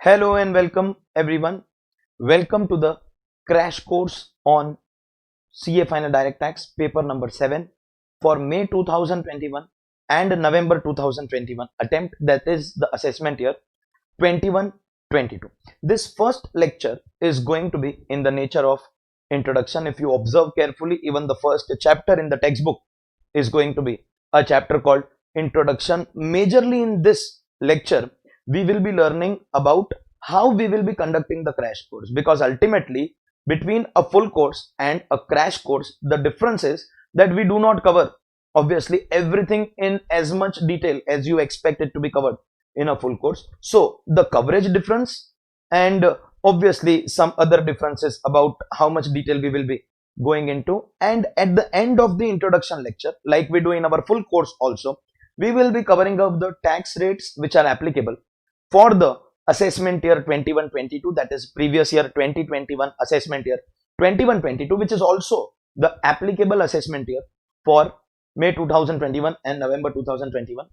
Hello and welcome everyone. Welcome to the crash course on CA Final Direct Tax paper number 7 for May 2021 and November 2021 attempt, that is the assessment year 21-22. This first lecture is going to be in the nature of introduction. If you observe carefully, even the first chapter in the textbook is going to be a chapter called introduction. Majorly in this lecture we will be learning about how we will be conducting the crash course, because ultimately between a full course and a crash course the difference is that we do not cover obviously everything in as much detail as you expect it to be covered in a full course. So the coverage difference and obviously some other differences about how much detail we will be going into, and at the end of the introduction lecture, like we do in our full course also, we will be covering up the tax rates which are applicable for the assessment year 21-22, that is previous year 2021 assessment year 21-22, which is also the applicable assessment year for May 2021 and November 2021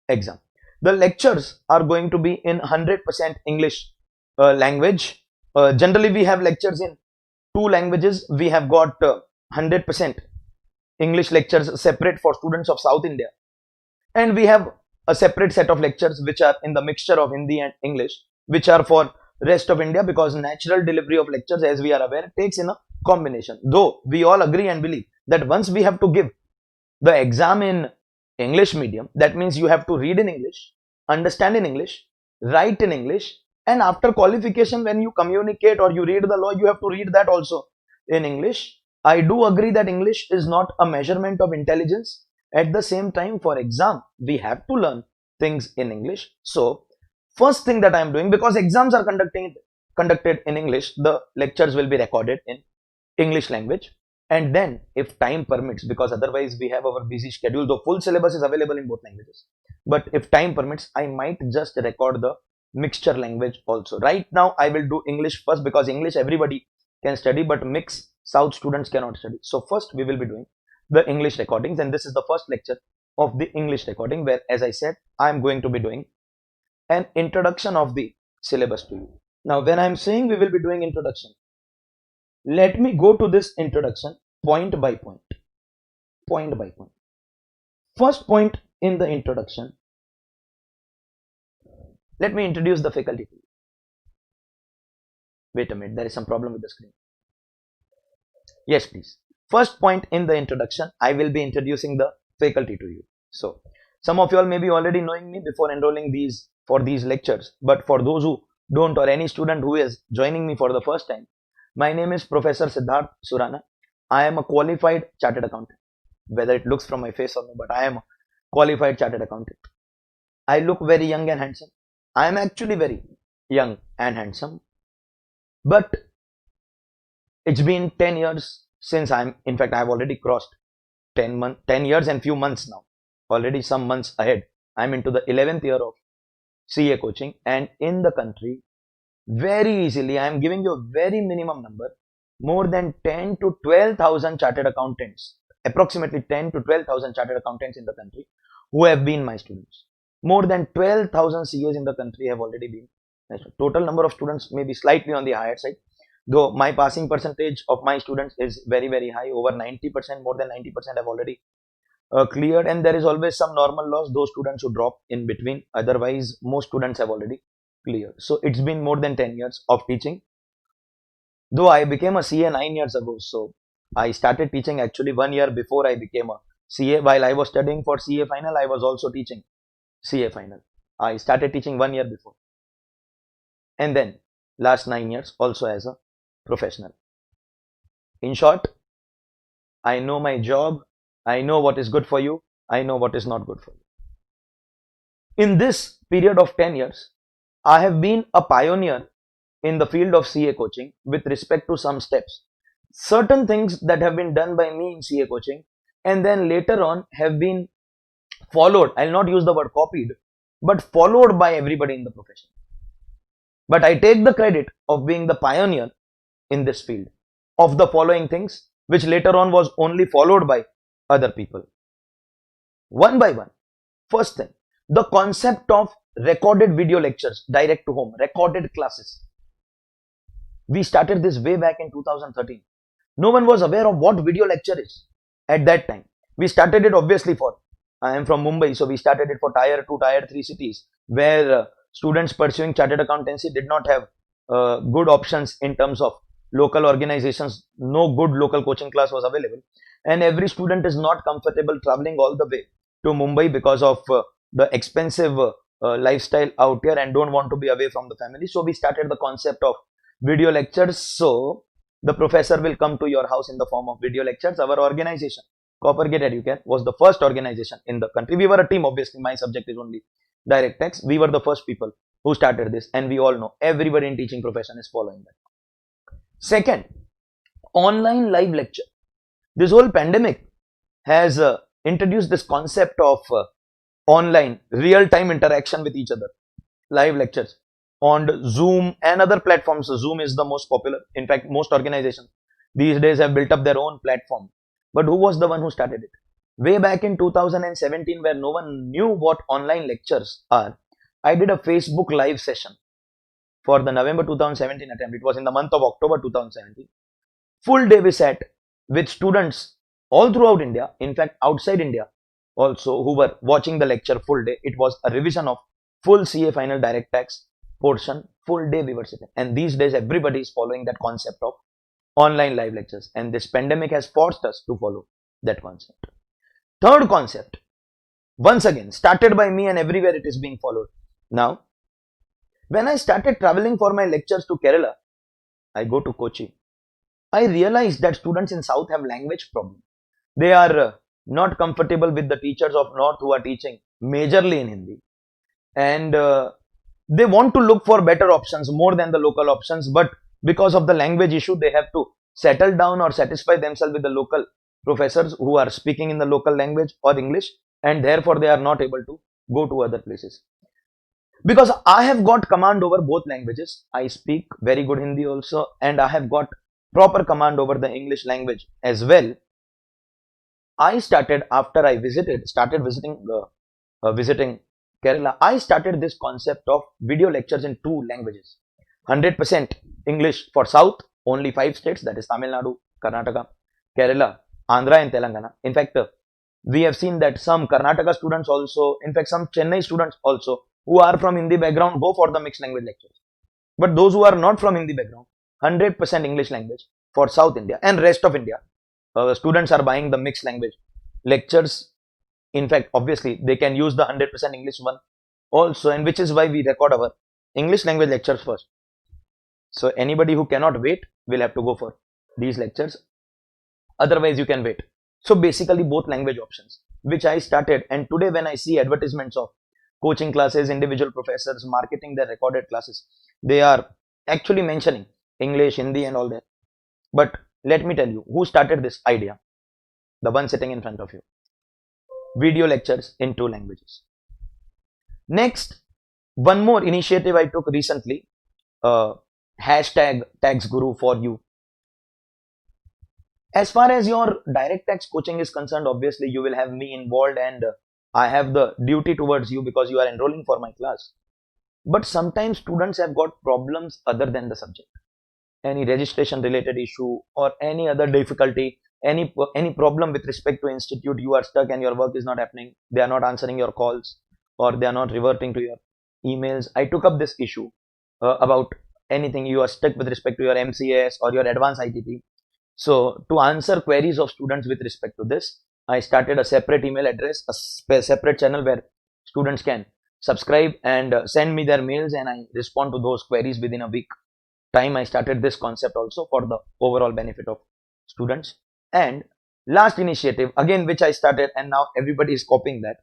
exam. The lectures are going to be in 100% English language. Generally we have lectures in two languages. We have got 100% English lectures separate for students of South India, and we have a separate set of lectures which are in the mixture of Hindi and English, which are for rest of India, because natural delivery of lectures, as we are aware, takes in a combination. Though we all agree and believe that once we have to give the exam in English medium, that means you have to read in English, understand in English, write in English, and after qualification when you communicate or you read the law, you have to read that also in English. I do agree that English is not a measurement of intelligence. At the same time, for exam we have to learn things in English. So first thing that I am doing, because exams are conducted in English, the lectures will be recorded in English language, and then if time permits, because otherwise we have our busy schedule, though full syllabus is available in both languages, but if time permits I might just record the mixture language also. Right now I will do English first, because English everybody can study, but mix South students cannot study. So first we will be doing the English recordings, and this is the first lecture of the English recording, where, as I said, I am going to be doing an introduction of the syllabus to you. Now when I am saying we will be doing introduction, let me go to this introduction point by point. First point in the introduction, let me introduce the faculty to you. Wait a minute, there is some problem with the screen. Yes, please. First point in the introduction, I will be introducing the faculty to you. So some of you all may be already knowing me before enrolling for these lectures, but for those who don't, or any student who is joining me for the first time, my name is Professor Siddharth Surana. I am a qualified chartered accountant. Whether it looks from my face or no, but I am a qualified chartered accountant. I look very young and handsome. I am actually very young and handsome, but it's been 10 years since in fact I have already crossed 10 years and few months now, already some months ahead. I'm into the 11th year of CA coaching, and in the country very easily, I am giving you a very minimum number, more than 10 to 12,000 chartered accountants, approximately 10 to 12,000 chartered accountants in the country who have been my students. More than 12,000 CAs in the country have already been my students. Total number of students may be slightly on the higher side, though my passing percentage of my students is very high. Over 90%, more than 90% have already cleared, and there is always some normal loss, those students who drop in between. Otherwise most students have already cleared. So it's been more than 10 years of teaching, though I became a CA 9 years ago. So I started teaching actually 1 year before I became a CA. While I was studying for CA final, I was also teaching CA final. I started teaching 1 year before, and then last 9 years also as a professional. In short, I know my job. I know what is good for you. I know what is not good for you. In this period of 10 years, I have been a pioneer in the field of CA coaching with respect to some steps. Certain things that have been done by me in CA coaching and then later on have been followed. I'll not use the word copied, but followed by everybody in the profession. But I take the credit of being the pioneer in this field of the following things, which later on was only followed by other people. One by one. First thing, the concept of recorded video lectures direct to home, recorded classes. We started this way back in 2013. No one was aware of what video lecture is at that time. We started it obviously for, I am from Mumbai, so we started it for tier 2, tier 3 cities where students pursuing chartered accountancy did not have good options in terms of local organizations. No good local coaching class was available, and every student is not comfortable traveling all the way to Mumbai because of the expensive lifestyle out here and don't want to be away from the family. So we started the concept of video lectures. So the professor will come to your house in the form of video lectures. Our organization, Coppergate Educare, was the first organization in the country. We were a team, obviously. My subject is only direct tax. We were the first people who started this, and we all know everybody in teaching profession is following that. Second, online live lecture. This whole pandemic has introduced this concept of online real-time interaction with each other, live lectures on Zoom and other platforms. Zoom is the most popular. In fact, most organizations these days have built up their own platform. But who was the one who started it? Way back in 2017, where no one knew what online lectures are, I did a Facebook live session for the November 2017 attempt. It was in the month of October 2017. Full day we sat with students all throughout India, in fact outside India also, who were watching the lecture full day. It was a revision of full CA final direct tax portion. Full day we were sitting, and these days everybody is following that concept of online live lectures, and this pandemic has forced us to follow that concept. Third concept, once again started by me and everywhere it is being followed. Now, when I started traveling for my lectures to Kerala, I go to Kochi. I realized that students in South have language problem. They are not comfortable with the teachers of North who are teaching majorly in Hindi, and they want to look for better options more than the local options, but because of the language issue, they have to settle down or satisfy themselves with the local professors who are speaking in the local language or English, and therefore they are not able to go to other places. Because I have got command over both languages, I speak very good Hindi also, and I have got proper command over the English language as well. I started, after I started visiting Kerala, I started this concept of video lectures in two languages. 100% English for South, only 5 states, that is Tamil Nadu, Karnataka, Kerala, Andhra and Telangana. In fact, we have seen that some Karnataka students also, in fact some Chennai students also, who are from Hindi background go for the mixed language lectures. But those who are not from Hindi background, 100% English language for South India and rest of India. Students are buying the mixed language lectures. In fact, obviously, they can use the 100% English one also, and which is why we record our English language lectures first. So anybody who cannot wait will have to go for these lectures. Otherwise, you can wait. So basically, both language options, which I started, and today when I see advertisements of coaching classes, individual professors marketing their recorded classes, they are actually mentioning English, Hindi and all that. But let me tell you, who started this idea? The one sitting in front of you. Video lectures in 2 languages. Next, one more initiative I took recently, hashtag Tax Guru for you. As far as your direct tax coaching is concerned, obviously you will have me involved, and I have the duty towards you because you are enrolling for my class. But sometimes students have got problems other than the subject. Any registration related issue or any other difficulty, any problem with respect to institute, you are stuck and your work is not happening, they are not answering your calls or they are not reverting to your emails. I took up this issue about anything you are stuck with respect to your MCS or your advanced ITP. So to answer queries of students with respect to this, I started a separate email address, a separate channel where students can subscribe and send me their mails, and I respond to those queries within a week time. I started this concept also for the overall benefit of students. And last initiative again which I started, and now everybody is copying that,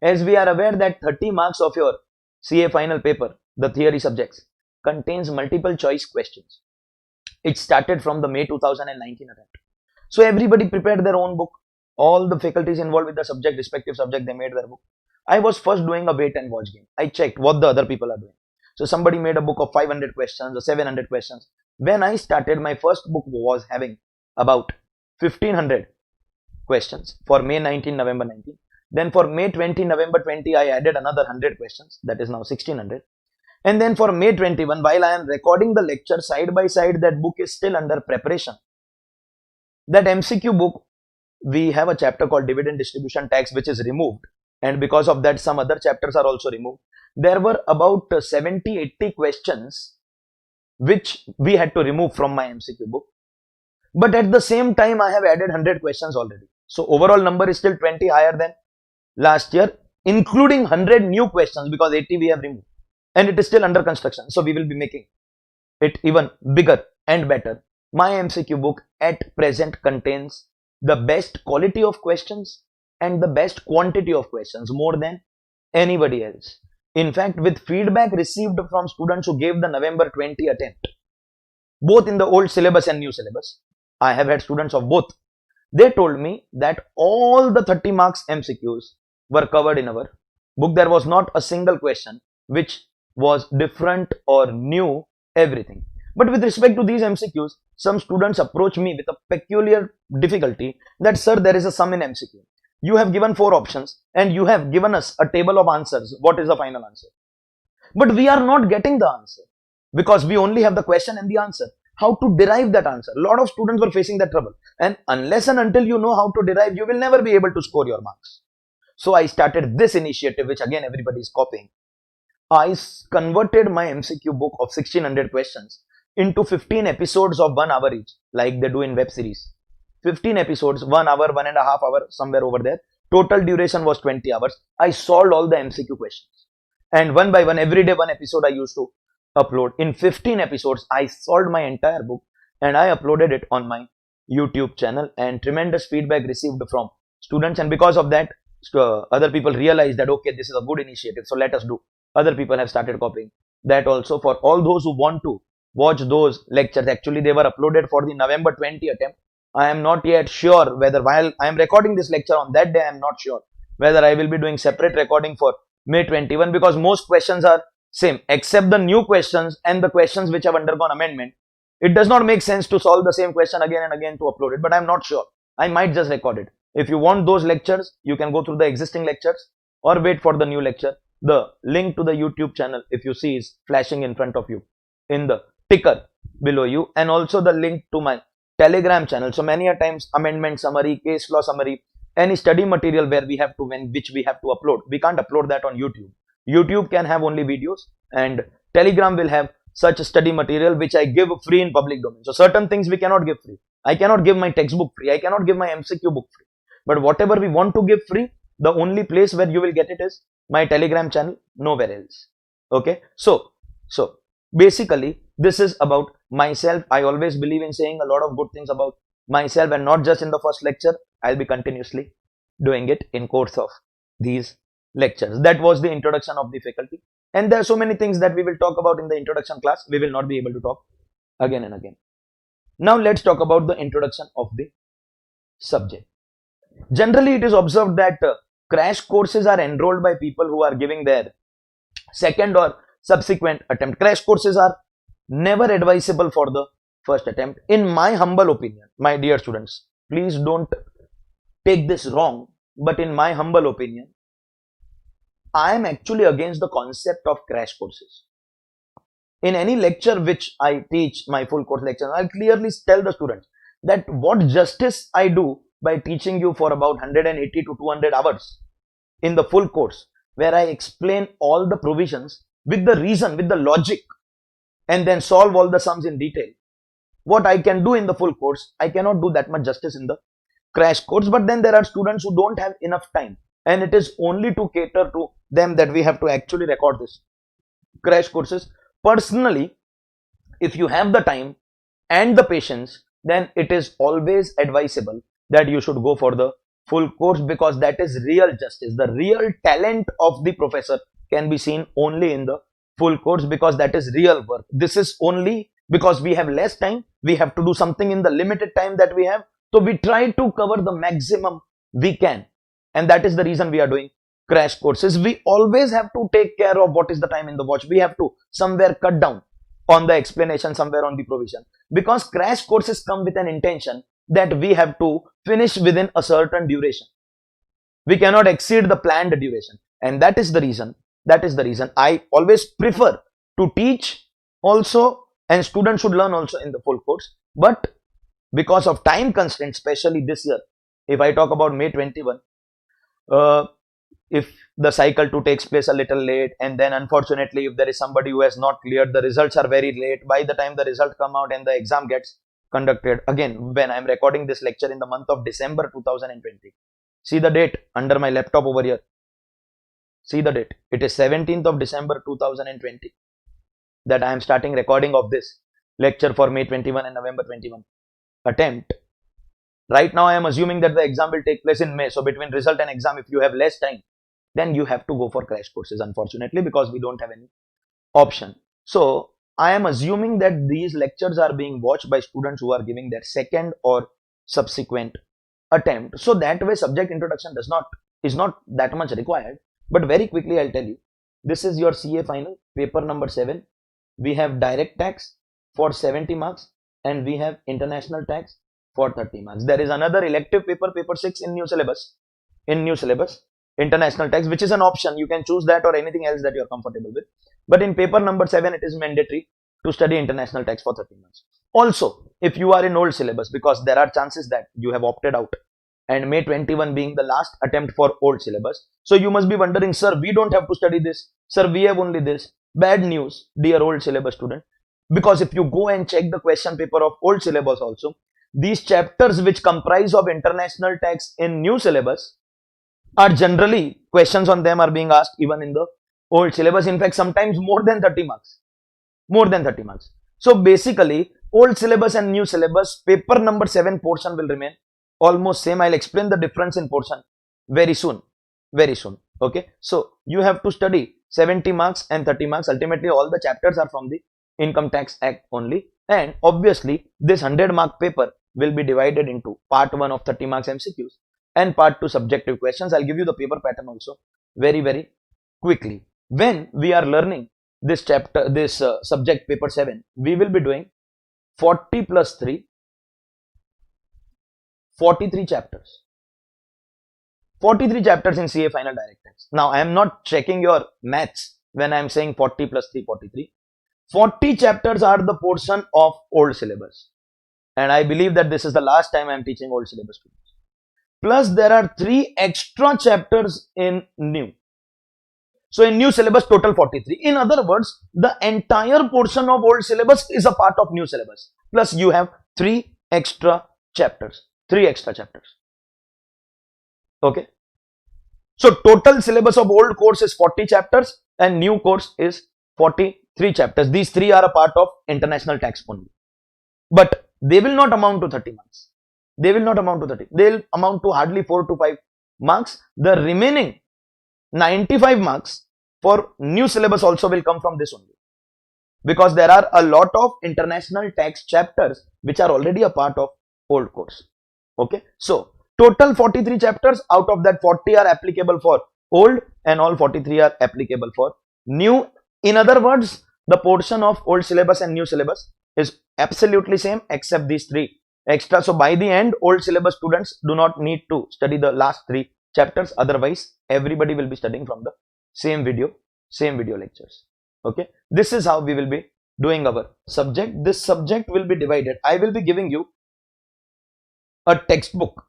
as we are aware that 30 marks of your CA final paper, the theory subjects, contains multiple choice questions. It started from the May 2019 attempt. So everybody prepared their own book. All the faculties involved with the subject, respective subject, they made their book. I was first doing a wait and watch game. I checked what the other people are doing. So somebody made a book of 500 questions or 700 questions. When I started, my first book was having about 1500 questions for May 19, November 19. Then for May 20, November 20, I added another 100 questions. That is now 1600. And then for May 21, while I am recording the lecture side by side, that book is still under preparation. That MCQ book, we have a chapter called dividend distribution tax, which is removed. And because of that, some other chapters are also removed. There were about 70-80 questions which we had to remove from my MCQ book. But at the same time, I have added 100 questions already. So overall number is still 20 higher than last year, including 100 new questions, because 80 we have removed. And it is still under construction. So we will be making it even bigger and better. My MCQ book at present contains the best quality of questions and the best quantity of questions, more than anybody else. In fact, with feedback received from students who gave the November 20 attempt, both in the old syllabus and new syllabus, I have had students of both. They told me that all the 30 marks MCQs were covered in our book. There was not a single question which was different or new, everything. But with respect to these MCQs, some students approach me with a peculiar difficulty that, sir, there is a sum in MCQ. You have given 4 options and you have given us a table of answers. What is the final answer? But we are not getting the answer because we only have the question and the answer. How to derive that answer? A lot of students were facing that trouble. And unless and until you know how to derive, you will never be able to score your marks. So I started this initiative, which again everybody is copying. I converted my MCQ book of 1600 questions into 15 episodes of 1 hour each, like they do in web series. 15 episodes, 1 hour, 1.5 hours, somewhere over there. Total duration was 20 hours. I solved all the MCQ questions. And one by one, every day, 1 episode I used to upload. In 15 episodes, I solved my entire book and I uploaded it on my YouTube channel, and tremendous feedback received from students. And because of that, other people realized that, okay, this is a good initiative, so let us do. Other people have started copying that also. For all those who want to watch those lectures, actually they were uploaded for the November 20 attempt. I am not yet sure whether, while I am recording this lecture on that day, I am not sure whether I will be doing separate recording for May 21, because most questions are same except the new questions and the questions which have undergone amendment. It does not make sense to solve the same question again and again to upload it, but I am not sure. I might just record it. If you want those lectures, you can go through the existing lectures or wait for the new lecture. The link to the YouTube channel, if you see, is flashing in front of you in the ticker below you, and also the link to my Telegram channel. So many a times amendment summary, case law summary, any study material where we have to, which we have to upload, we can't upload that on YouTube. YouTube can have only videos, and Telegram will have such study material which I give free in public domain. So certain things we cannot give free. I cannot give my textbook free. I cannot give my MCQ book free. But whatever we want to give free, the only place where you will get it is my Telegram channel, nowhere else. Okay. So basically this is about myself. I always believe in saying a lot of good things about myself, and not just in the first lecture. I'll be continuously doing it in course of these lectures. That was the introduction of the faculty. And there are so many things that we will talk about in the introduction class. We will not be able to talk again and again. Now let's talk about the introduction of the subject. Generally, it is observed that crash courses are enrolled by people who are giving their second or subsequent attempt. Crash courses are never advisable for the first attempt. In my humble opinion, my dear students, please don't take this wrong, but in my humble opinion, I am actually against the concept of crash courses. In any lecture which I teach, my full course lecture, I'll clearly tell the students that what justice I do by teaching you for about 180 to 200 hours in the full course, where I explain all the provisions with the reason, with the logic, and then solve all the sums in detail. What I can do in the full course, I cannot do that much justice in the crash course. But then there are students who don't have enough time, and it is only to cater to them that we have to actually record this crash courses. Personally, if you have the time and the patience, then it is always advisable that you should go for the full course, because that is real justice. The real talent of the professor can be seen only in the full course, because that is real work. This is only because we have less time. We have to do something in the limited time that we have. So we try to cover the maximum we can. And that is the reason we are doing crash courses. We always have to take care of what is the time in the watch. We have to somewhere cut down on the explanation, somewhere on the provision, because crash courses come with an intention that we have to finish within a certain duration. We cannot exceed the planned duration. And that is the reason I always prefer to teach also, and students should learn also in the full course. But because of time constraints, especially this year, if I talk about May 21, if the cycle 2 takes place a little late, and then unfortunately if there is somebody who has not cleared, the results are very late. By the time the result come out and the exam gets conducted, again when I am recording this lecture in the month of December 2020, see the date under my laptop over here, see the date, it is 17th of December 2020 that I am starting recording of this lecture for May 21 and November 21 attempt. Right now I am assuming that the exam will take place in May. So between result and exam, if you have less time, then you have to go for crash courses, unfortunately, because we don't have any option. So I am assuming that these lectures are being watched by students who are giving their second or subsequent attempt. So that way subject introduction is not that much required. But very quickly I'll tell you, this is your CA final, paper number 7. We have direct tax for 70 marks and we have international tax for 30 marks. There is another elective paper, paper 6 in new syllabus, international tax, which is an option. You can choose that or anything else that you are comfortable with. But in paper number 7, it is mandatory to study international tax for 30 months. Also, if you are in old syllabus, because there are chances that you have opted out, and May 21 being the last attempt for old syllabus. So you must be wondering, sir, we don't have to study this. Sir, we have only this. Bad news, dear old syllabus student. Because if you go and check the question paper of old syllabus also, these chapters which comprise of international tax in new syllabus are generally, questions on them are being asked even in the old syllabus. In fact, sometimes more than 30 marks. So basically, old syllabus and new syllabus, paper number 7 portion will remain almost same. I'll explain the difference in portion very soon. Okay. So you have to study 70 marks and 30 marks. Ultimately, all the chapters are from the Income Tax Act only. And obviously, this 100 mark paper will be divided into part 1 of 30 marks MCQs and part 2 subjective questions. I'll give you the paper pattern also very quickly. When we are learning this chapter, this subject paper 7, we will be doing 40 plus 3, 43 chapters. 43 chapters in CA Final Direct Tax. Now, I am not checking your maths when I am saying 40 plus 3, 43. 40 chapters are the portion of old syllabus. And I believe that this is the last time I am teaching old syllabus students. Plus, there are 3 extra chapters in new. So, in new syllabus, total 43. In other words, the entire portion of old syllabus is a part of new syllabus. Plus, you have 3 extra chapters. Okay. So, total syllabus of old course is 40 chapters and new course is 43 chapters. These 3 are a part of international tax only. But they will not amount to 30 marks. They will amount to hardly 4 to 5 marks. The remaining 95 marks for new syllabus also will come from this only. Because there are a lot of international tax chapters which are already a part of old course. Okay. So, total 43 chapters, out of that 40 are applicable for old and all 43 are applicable for new. In other words, the portion of old syllabus and new syllabus is absolutely same except these 3 extra. So, by the end, old syllabus students do not need to study the last 3 chapters. Otherwise, everybody will be studying from the same video lectures. Okay. This is how we will be doing our subject. This subject will be divided. I will be giving you a textbook,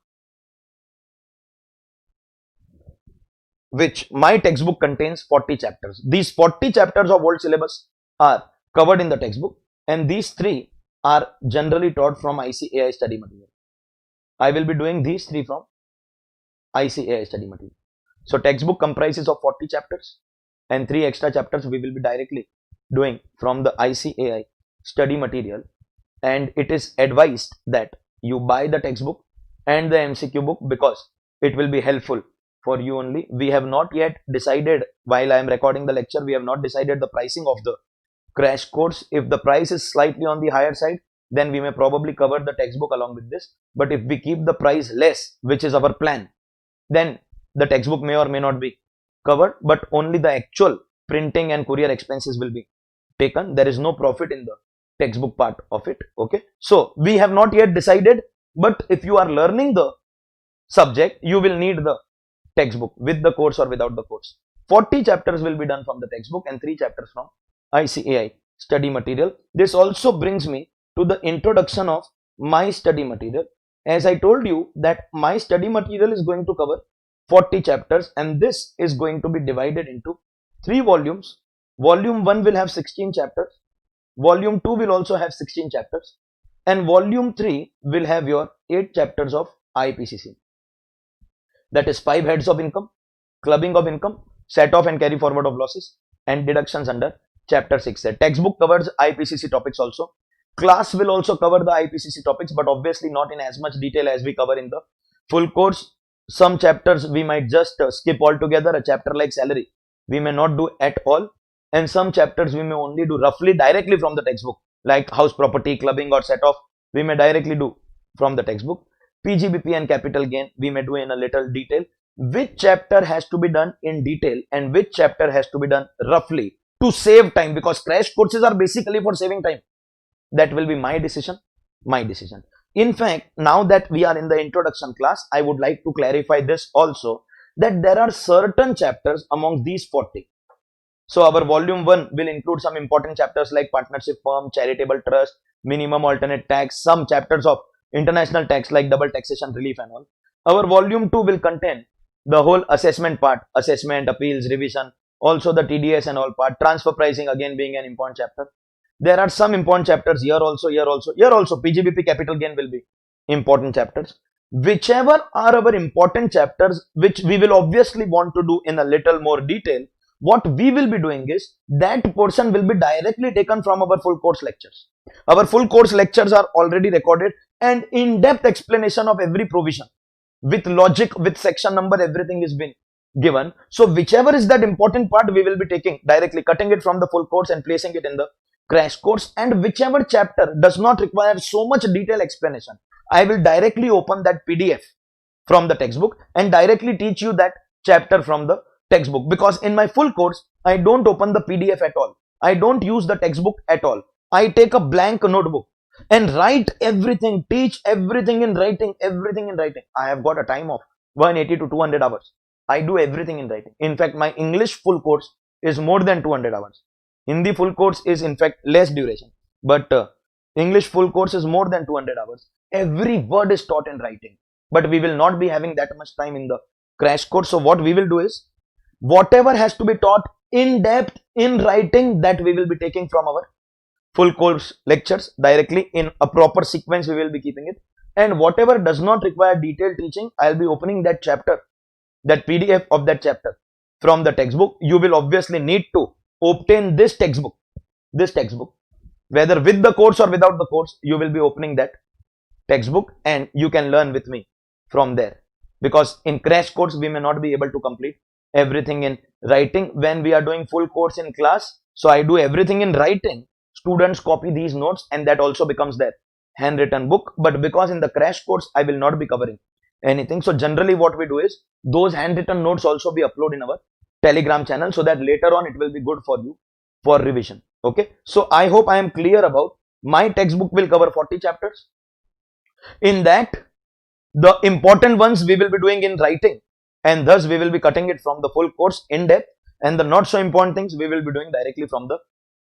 which my textbook contains 40 chapters. These 40 chapters of old syllabus are covered in the textbook, and these 3 are generally taught from ICAI study material. I will be doing these 3 from ICAI study material. So, textbook comprises of 40 chapters and 3 extra chapters we will be directly doing from the ICAI study material, and it is advised that you buy the textbook and the MCQ book because it will be helpful for you only. We have not yet decided, while I am recording the lecture, we have not decided the pricing of the crash course. If the price is slightly on the higher side, then we may probably cover the textbook along with this. But if we keep the price less, which is our plan, then the textbook may or may not be covered, but only the actual printing and courier expenses will be taken. There is no profit in the textbook part of it. Okay. So, we have not yet decided, but if you are learning the subject, you will need the textbook with the course or without the course. 40 chapters will be done from the textbook and 3 chapters from ICAI study material. This also brings me to the introduction of my study material. As I told you that my study material is going to cover 40 chapters and this is going to be divided into 3 volumes. Volume 1 will have 16 chapters. Volume 2 will also have 16 chapters. And volume 3 will have your 8 chapters of IPCC. That is 5 heads of income, clubbing of income, set off and carry forward of losses, and deductions under chapter 6. The textbook covers IPCC topics also. Class will also cover the IPCC topics, but obviously not in as much detail as we cover in the full course. Some chapters we might just skip altogether. A chapter like salary we may not do at all, and some chapters we may only do roughly directly from the textbook, like house property, clubbing or set off we may directly do from the textbook. PGBP and capital gain we may do in a little detail. Which chapter has to be done in detail and which chapter has to be done roughly to save time, because crash courses are basically for saving time, that will be my decision. In fact, now that we are in the introduction class, I would like to clarify this also, that there are certain chapters among these 40. So our volume 1 will include some important chapters like partnership firm, charitable trust, minimum alternate tax, some chapters of international tax like double taxation relief and all. Our volume 2 will contain the whole assessment part, assessment, appeals, revision, also the TDS and all part, transfer pricing again being an important chapter. There are some important chapters here also, PGBP capital gain will be important chapters. Whichever are our important chapters, which we will obviously want to do in a little more detail, what we will be doing is that portion will be directly taken from our full course lectures. Our full course lectures are already recorded and in-depth explanation of every provision with logic, with section number, everything is been given. So whichever is that important part, we will be taking directly, cutting it from the full course and placing it in the crash course. And whichever chapter does not require so much detailed explanation, I will directly open that PDF from the textbook and directly teach you that chapter from the textbook, because in my full course I don't open the PDF at all. I don't use the textbook at all. I take a blank notebook and write everything, teach everything in writing, I have got a time of 180 to 200 hours. I do everything in writing. In fact, my English full course is more than 200 hours. Hindi full course is in fact less duration, but English full course is more than 200 hours. Every word is taught in writing, but we will not be having that much time in the crash course. So what we will do is, whatever has to be taught in depth in writing, that we will be taking from our full course lectures directly in a proper sequence, we will be keeping it. And whatever does not require detailed teaching, I'll be opening that chapter, that PDF of that chapter from the textbook. You will obviously need to obtain this textbook, whether with the course or without the course, you will be opening that textbook and you can learn with me from there, because in crash course we may not be able to complete everything in writing when we are doing full course in class. So I do everything in writing, students copy these notes and that also becomes their handwritten book. But because in the crash course I will not be covering anything, so generally what we do is those handwritten notes also be uploaded in our Telegram channel, so that later on it will be good for you for revision. Okay, so I hope I am clear about my textbook will cover 40 chapters. In that, the important ones we will be doing in writing, and thus we will be cutting it from the full course in depth, and the not so important things we will be doing directly from the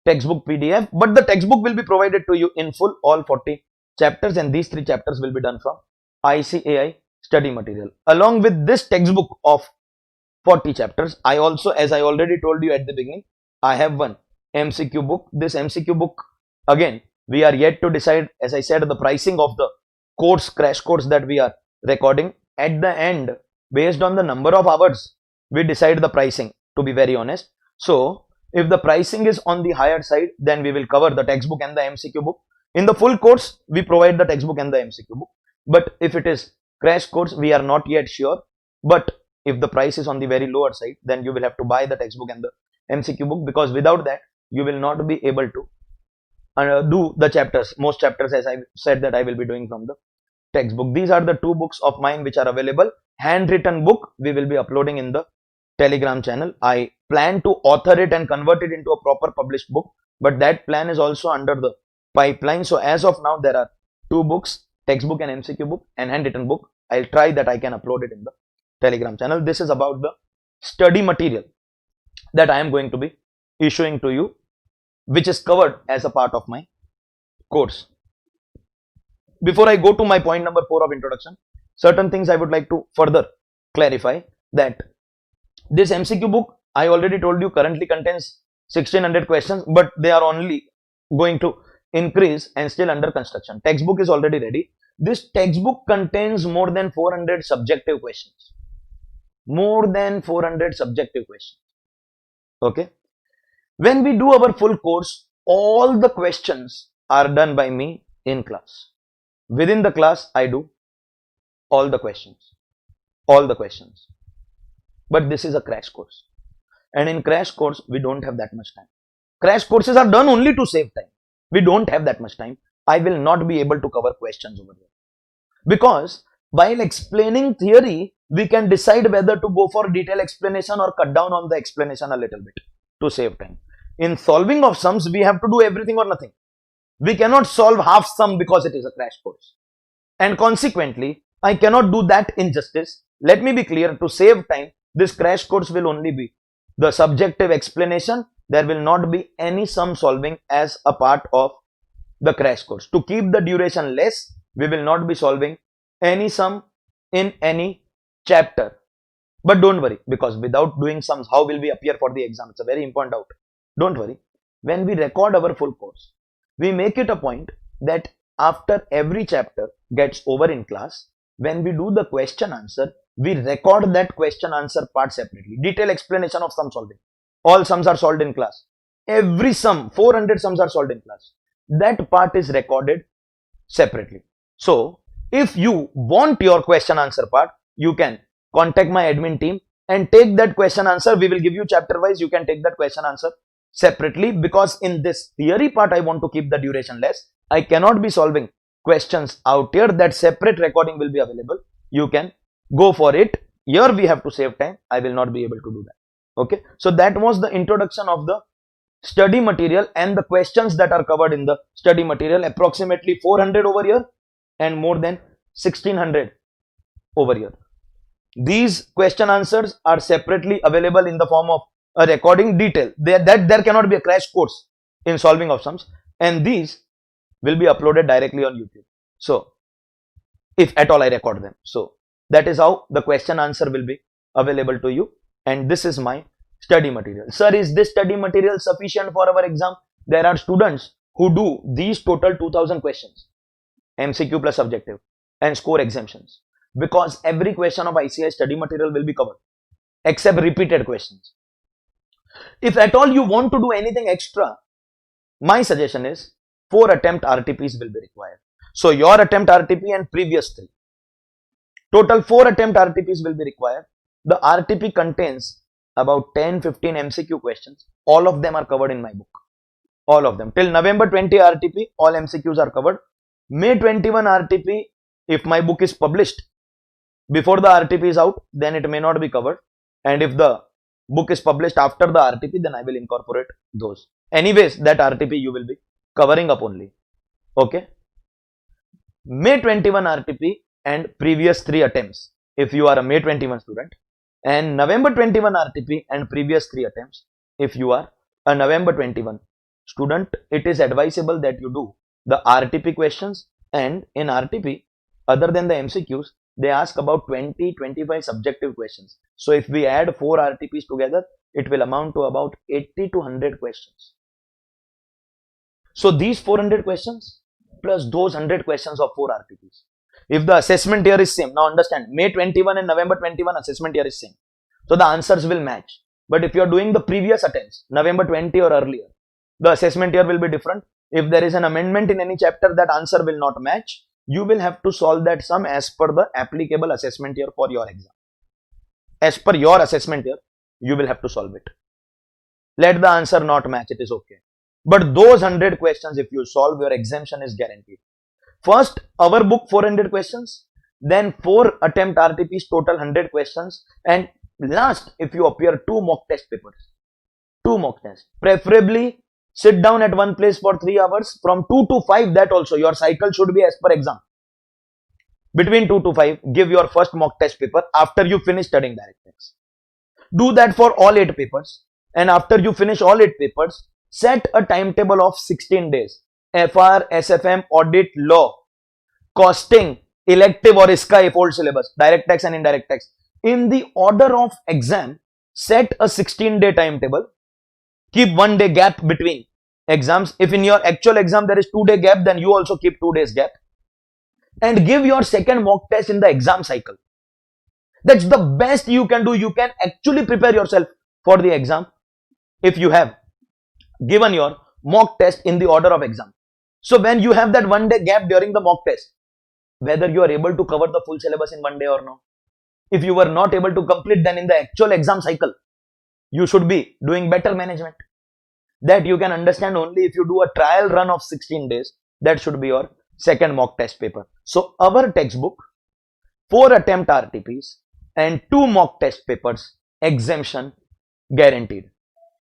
textbook PDF. But the textbook will be provided to you in full, all 40 chapters, and these 3 chapters will be done from ICAI study material. Along with this textbook of 40 chapters, I also, as I already told you at the beginning, I have one MCQ book. This MCQ book, again, we are yet to decide, as I said, the pricing of the course, crash course that we are recording. At the end, based on the number of hours, we decide the pricing, to be very honest. So if the pricing is on the higher side, then we will cover the textbook and the MCQ book. In the full course, we provide the textbook and the MCQ book. But if it is crash course, we are not yet sure. But if the price is on the very lower side, then you will have to buy the textbook and the MCQ book, because without that, you will not be able to do the chapters, most chapters, as I said that I will be doing from the textbook. These are the 2 books of mine which are available. Handwritten book we will be uploading in the Telegram channel. I plan to author it and convert it into a proper published book, but that plan is also under the pipeline. So as of now, there are 2 books, textbook and MCQ book, and handwritten book. I'll try that I can upload it in the Telegram channel. This is about the study material that I am going to be issuing to you, which is covered as a part of my course. Before I go to my point number 4 of introduction, certain things I would like to further clarify, that this MCQ book, I already told you, currently contains 1600 questions, but they are only going to increase and still under construction. Textbook is already ready. This textbook contains more than 400 subjective questions. More than 400 subjective questions. Okay. When we do our full course, all the questions are done by me in class. Within the class, I do all the questions. All the questions. But this is a crash course. And in crash course, we don't have that much time. Crash courses are done only to save time. We don't have that much time. I will not be able to cover questions over here. Because while explaining theory, we can decide whether to go for detailed explanation or cut down on the explanation a little bit to save time. In solving of sums, we have to do everything or nothing. We cannot solve half sum because it is a crash course. And consequently, I cannot do that injustice. Let me be clear, to save time, this crash course will only be the subjective explanation. There will not be any sum solving as a part of the crash course. To keep the duration less, we will not be solving any sum in any chapter. But don't worry, because without doing sums, how will we appear for the exam? It's a very important doubt. Don't worry. When we record our full course, we make it a point that after every chapter gets over in class, when we do the question answer, we record that question answer part separately. Detailed explanation of sum solving. All sums are solved in class. Every sum, 400 sums are solved in class. That part is recorded separately. So, if you want your question answer part, you can contact my admin team and take that question answer. We will give you chapter wise. You can take that question answer separately, because in this theory part, I want to keep the duration less. I cannot be solving questions out here. That separate recording will be available. You can go for it. Here we have to save time. I will not be able to do that. Okay. So that was the introduction of the study material and the questions that are covered in the study material. Approximately 400 over here and more than 1600 over here. These question answers are separately available in the form of a recording detail. There cannot be a crash course in solving of sums, and these will be uploaded directly on YouTube. So, if at all I record them. So, that is how the question answer will be available to you. And this is my study material. Sir, is this study material sufficient for our exam? There are students who do these total 2000 questions, MCQ plus subjective, and score exemptions, because every question of ICI study material will be covered except repeated questions. If at all you want to do anything extra, my suggestion is 4 attempt RTPs will be required. So your attempt RTP and previous 3. Total 4 attempt RTPs will be required. The RTP contains about 10-15 MCQ questions. All of them are covered in my book. All of them. Till November 20 RTP, all MCQs are covered. May 21 RTP, if my book is published before the RTP is out, then it may not be covered. And if the book is published after the RTP, then I will incorporate those. Anyways, that RTP you will be covering up only. Okay. May 21 RTP and previous 3 attempts, if you are a May 21 student, and November 21 RTP and previous 3 attempts, if you are a November 21 student, it is advisable that you do the RTP questions. And in RTP, other than the MCQs, they ask about 20-25 subjective questions. So if we add 4 RTPs together, it will amount to about 80 to 100 questions. So these 400 questions plus those 100 questions of 4 RTPs. If the assessment year is same, now understand, May 21 and November 21 assessment year is same. So the answers will match. But if you are doing the previous attempts, November 20 or earlier, the assessment year will be different. If there is an amendment in any chapter, that answer will not match. You will have to solve that sum as per the applicable assessment year for your exam. As per your assessment year, you will have to solve it. Let the answer not match, it is okay. But those 100 questions, if you solve, your exemption is guaranteed. First, our book 400 questions, then 4 attempt RTPs, total 100 questions, and last, if you appear 2 mock test papers. 2 mock tests. Preferably, sit down at one place for 3 hours. From 2 to 5, that also, your cycle should be as per exam. between 2 to 5, give your first mock test paper after you finish studying direct tax. Do that for all 8 papers, and after you finish all 8 papers, set a timetable of 16 days. FR, SFM, audit, law, costing, elective or ISKA if old syllabus, direct tax and indirect tax. In the order of exam, set a 16-day timetable. Keep 1 day gap between exams. If in your actual exam there is 2-day gap, then you also keep 2 days gap. And give your second mock test in the exam cycle. That's the best you can do. You can actually prepare yourself for the exam if you have given your mock test in the order of exam. So when you have that 1 day gap during the mock test, whether you are able to cover the full syllabus in 1 day or no, if you were not able to complete, then in the actual exam cycle, you should be doing better management. That you can understand only if you do a trial run of 16 days. That should be your second mock test paper. So our textbook, 4 attempt RTPs and 2 mock test papers, exemption guaranteed.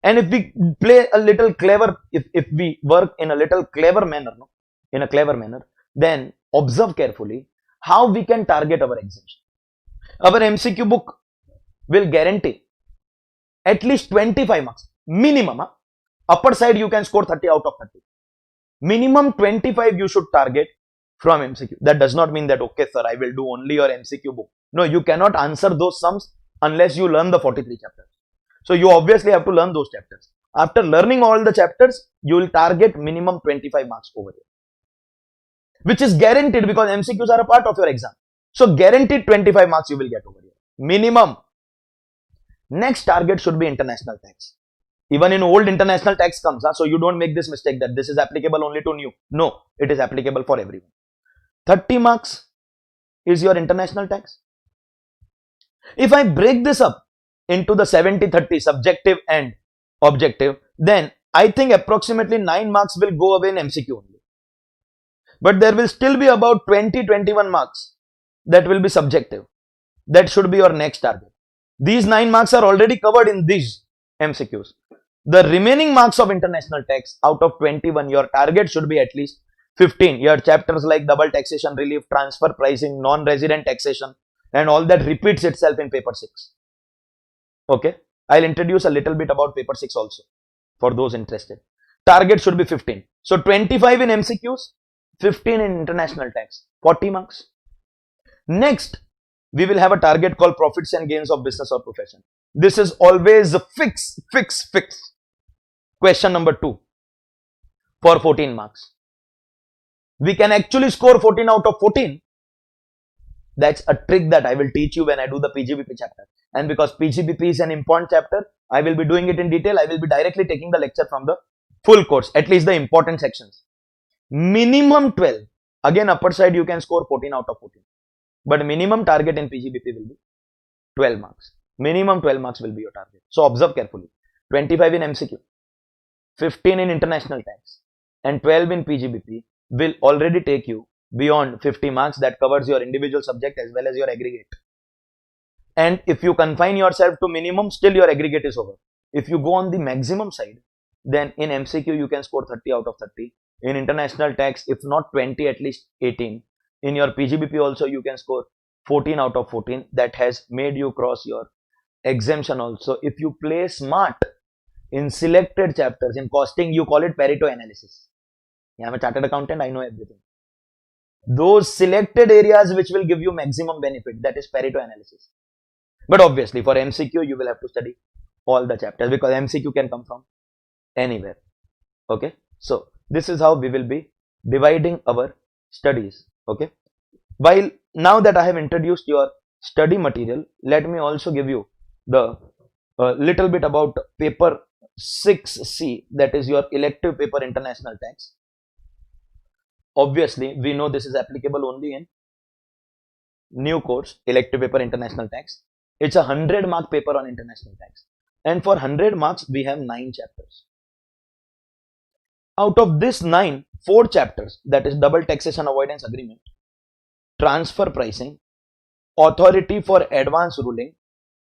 And if we play a little clever, if we work in a little clever manner, then observe carefully how we can target our exemption. Our MCQ book will guarantee at least 25 marks minimum. Upper side you can score 30 out of 30. Minimum 25 you should target from MCQ. That does not mean that, okay sir, I will do only your MCQ book. No, you cannot answer those sums unless you learn the 43 chapters. So you obviously have to learn those chapters. After learning all the chapters, you will target minimum 25 marks over here, which is guaranteed because MCQs are a part of your exam. So guaranteed 25 marks you will get over here. Minimum. Next target should be international tax. Even in old international tax comes, so you don't make this mistake that this is applicable only to new. No, it is applicable for everyone. 30 marks is your international tax. If I break this up into the 70-30 subjective and objective, then I think approximately 9 marks will go away in MCQ only. But there will still be about 20-21 marks that will be subjective. That should be your next target. These 9 marks are already covered in these MCQs. The remaining marks of international tax, out of 21, your target should be at least 15. Your chapters like double taxation relief, transfer pricing, non-resident taxation, and all that repeats itself in paper 6. Okay, I'll introduce a little bit about paper 6 also for those interested. Target should be 15. So 25 in MCQs, 15 in international tax, 40 marks. Next, we will have a target called profits and gains of business or profession. This is always a fix. Question number 2 for 14 marks. We can actually score 14 out of 14. That's a trick that I will teach you when I do the PGBP chapter. And because PGBP is an important chapter, I will be doing it in detail. I will be directly taking the lecture from the full course, at least the important sections. Minimum 12. Again, upper side you can score 14 out of 14. But minimum target in PGBP will be 12 marks. Minimum 12 marks will be your target. So observe carefully. 25 in MCQ, 15 in international tax, and 12 in PGBP will already take you beyond 50 marks. That covers your individual subject as well as your aggregate. And if you confine yourself to minimum, still your aggregate is over. If you go on the maximum side, then in MCQ you can score 30 out of 30. In international tax, if not 20, at least 18. In your PGBP also you can score 14 out of 14. That has made you cross your exemption also. If you play smart in selected chapters, in costing you call it Pareto analysis. Yeah, I'm a chartered accountant, I know everything. Those selected areas which will give you maximum benefit, that is Pareto analysis. But obviously for MCQ you will have to study all the chapters because MCQ can come from anywhere. Okay, so this is how we will be dividing our studies. Okay, while now that I have introduced your study material, let me also give you the little bit about paper 6C, that is your elective paper international tax. Obviously we know this is applicable only in new course, elective paper international tax. It's a 100 mark paper on international tax, and for 100 marks we have 9 chapters. Out of this 9, 4 chapters, that is double taxation avoidance agreement, transfer pricing, authority for advance ruling,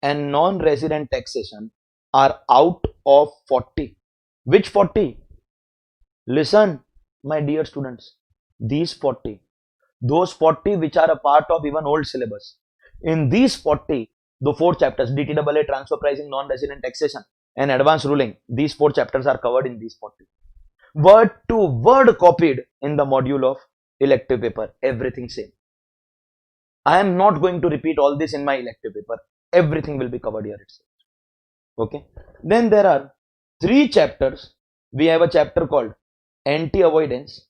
and non-resident taxation are out of 40. Which 40? Listen, my dear students, these 40. those 40 which are a part of even old syllabus. In these 40, the 4 chapters, DTAA, transfer pricing, non-resident taxation and advanced ruling, these 4 chapters are covered in these 40. Word to word copied in the module of elective paper, everything same. I am not going to repeat all this in my elective paper. Everything will be covered here itself. Okay. Then there are 3 chapters. We have a chapter called anti-avoidance.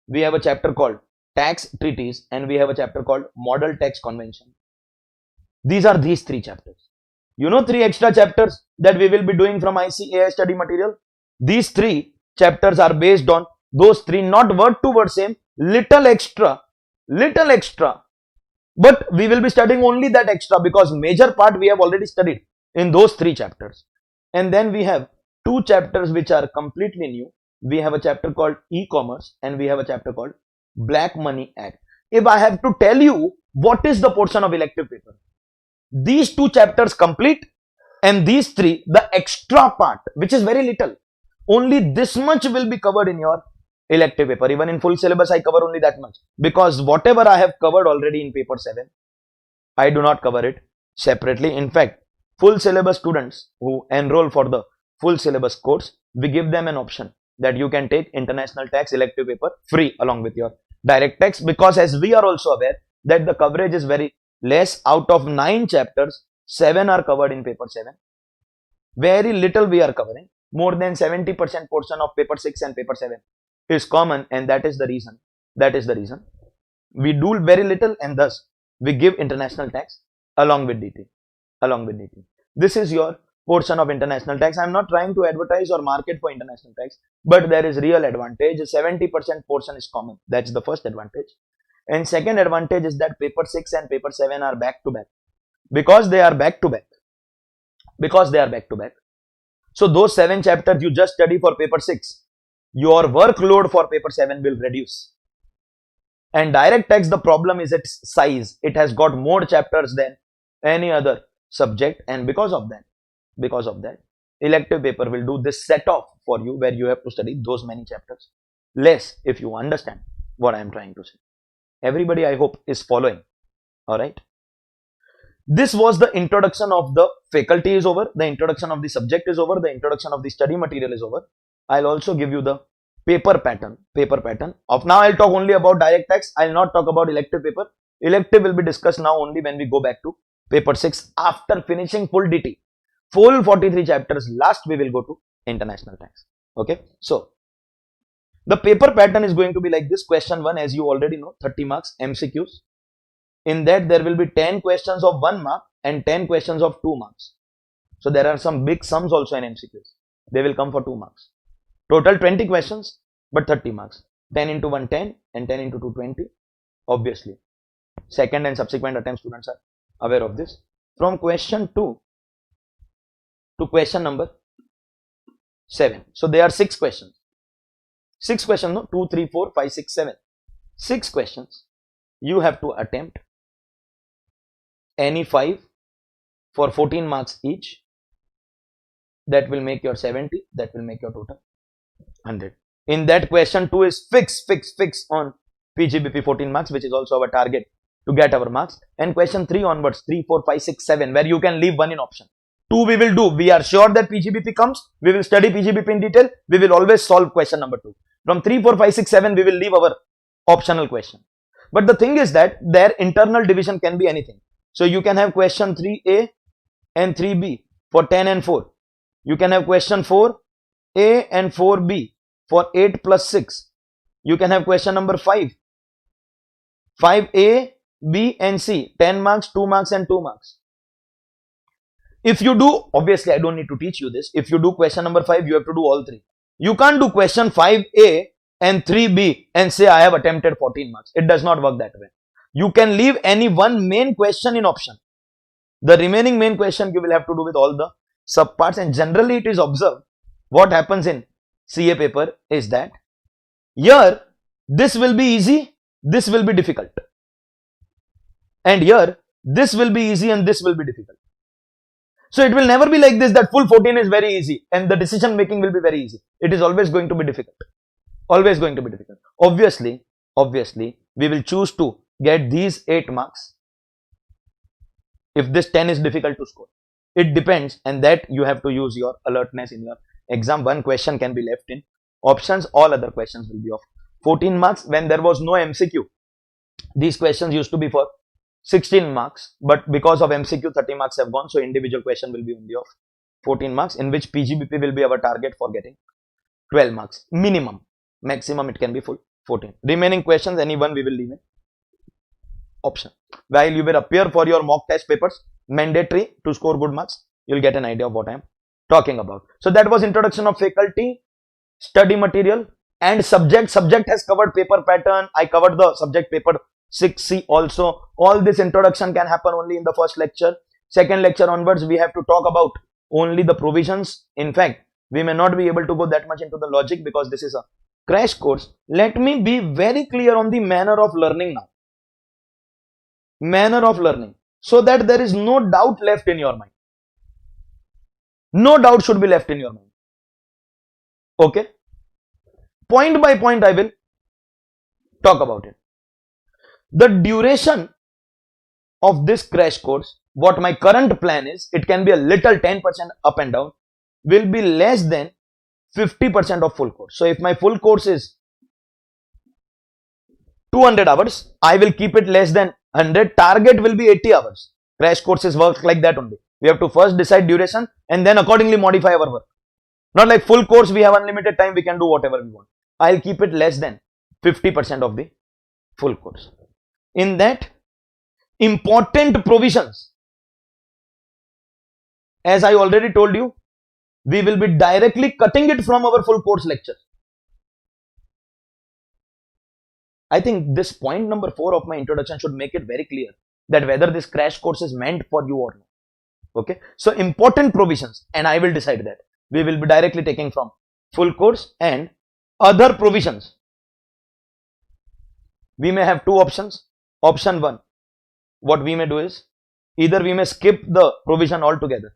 We have a chapter called tax treaties, and we have a chapter called model tax convention. These are these 3 chapters. You know 3 extra chapters that we will be doing from ICAI study material. These 3 chapters are based on those 3, not word to word same, little extra. But we will be studying only that extra because major part we have already studied in those 3 chapters. And then we have 2 chapters which are completely new. We have a chapter called e-commerce and we have a chapter called Black Money Act. If I have to tell you what is the portion of elective paper, these 2 chapters complete and these 3, the extra part, which is very little, only this much will be covered in your elective paper. Even in full syllabus, I cover only that much because whatever I have covered already in paper 7, I do not cover it separately. In fact, full syllabus students who enroll for the full syllabus course, we give them an option that you can take international tax elective paper free along with your direct tax, because as we are also aware that the coverage is very less. Out of 9 chapters, 7 are covered in paper 7. Very little we are covering. More than 70% portion of paper 6 and paper 7 is common, and that is the reason. We do very little, and thus we give international tax along with DT. This is your portion of international tax. I am not trying to advertise or market for international tax, but there is real advantage. 70% portion is common. That's the first advantage. And second advantage is that paper 6 and paper 7 are back to back. Because they are back to back. So those 7 chapters you just study for paper 6, your workload for paper 7 will reduce. And direct tax, the problem is its size. It has got more chapters than any other subject, and because of that, elective paper will do this set off for you where you have to study those many chapters less, if you understand what I am trying to say. Everybody, I hope, is following. Alright. This was the introduction of the faculty is over, the introduction of the subject is over, the introduction of the study material is over. I'll also give you the paper pattern. Of now I'll talk only about direct tax. I'll not talk about elective paper. Elective will be discussed now only when we go back to paper 6 after finishing full DT. Full 43 chapters. Last we will go to international tax. Okay. So the paper pattern is going to be like this. Question 1, as you already know, 30 marks MCQs. In that there will be 10 questions of 1 mark and 10 questions of 2 marks. So there are some big sums also in MCQs. They will come for 2 marks. Total 20 questions, but 30 marks. 10 into 1, 10 and 10 into 2, 20. Obviously, second and subsequent attempt students are aware of this. From question 2 to question number 7. So there are 6 questions. 6 questions, no? 2, 3, 4, 5, 6, 7. 6 questions. You have to attempt any 5 for 14 marks each. That will make your 70. That will make your total 100. In that, question 2 is fix on PGBP 14 marks, which is also our target to get our marks. And question 3 onwards, 3, 4, 5, 6, 7, where you can leave 1 in option. 2 we will do. We are sure that PGBP comes. We will study PGBP in detail. We will always solve question number 2. From 3, 4, 5, 6, 7, we will leave our optional question. But the thing is that their internal division can be anything. So you can have question 3A and 3B for 10 and 4. You can have question 4A and 4B for 8 plus 6. You can have question number 5. 5A, B and C. 10 marks, 2 marks and 2 marks. If you do, obviously I don't need to teach you this. If you do question number 5, you have to do all 3. You can't do question 5A and 3B and say I have attempted 14 marks. It does not work that way. You can leave any one main question in option. The remaining main question you will have to do with all the subparts, and generally it is observed what happens in CA paper is that here this will be easy, this will be difficult, and here this will be easy and this will be difficult. So it will never be like this that full 14 is very easy and the decision making will be very easy. It is always going to be difficult. Obviously obviously we will choose to get these 8 marks if this 10 is difficult to score. It depends, and that you have to use your alertness in your exam. One question can be left in options, all other questions will be of 14 marks. When there was no MCQ, these questions used to be for 16 marks, but because of MCQ 30 marks have gone, so individual question will be only of 14 marks, in which PGBP will be our target for getting 12 marks minimum. Maximum it can be full 14. Remaining questions, anyone we will leave in option. While you will appear for your mock test papers, mandatory to score good marks, you'll get an idea of what I am talking about. So that was introduction of faculty, study material, and subject. Subject has covered paper pattern. I covered the subject paper 6C also. All this introduction can happen only in the first lecture. Second lecture onwards, we have to talk about only the provisions. In fact, we may not be able to go that much into the logic because this is a crash course. Let me be very clear on the manner of learning now. Manner of learning, so that there is no doubt left in your mind. No doubt should be left in your mind. Okay? Point by point I will talk about it. The duration of this crash course, what my current plan is, it can be a little 10% up and down, will be less than 50% of full course. So if my full course is 200 hours, I will keep it less than 100. Target will be 80 hours. Crash courses work like that only. We have to first decide duration and then accordingly modify our work. Not like full course, we have unlimited time, we can do whatever we want. I'll keep it less than 50% of the full course. In that, important provisions, as I already told you, we will be directly cutting it from our full course lecture. I think this point number 4 of my introduction should make it very clear that whether this crash course is meant for you or not. Okay, so important provisions, and I will decide that. We will be directly taking from full course and other provisions. We may have two options. Option 1, what we may do is, either we may skip the provision altogether.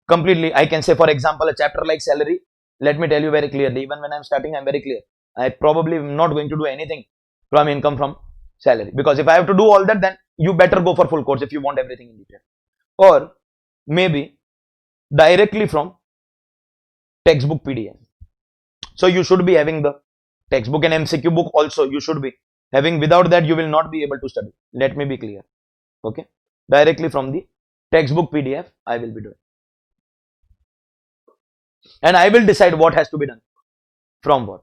Completely, I can say, for example, a chapter like salary. Let me tell you very clearly, even when I'm starting, I'm very clear. I probably am not going to do anything from income from salary, because if I have to do all that, then you better go for full course if you want everything in detail. Or maybe directly from textbook PDF. So you should be having the textbook and MCQ book also you should be having. Without that, you will not be able to study. Let me be clear. Okay, directly from the textbook PDF I will be doing, and I will decide what has to be done from what.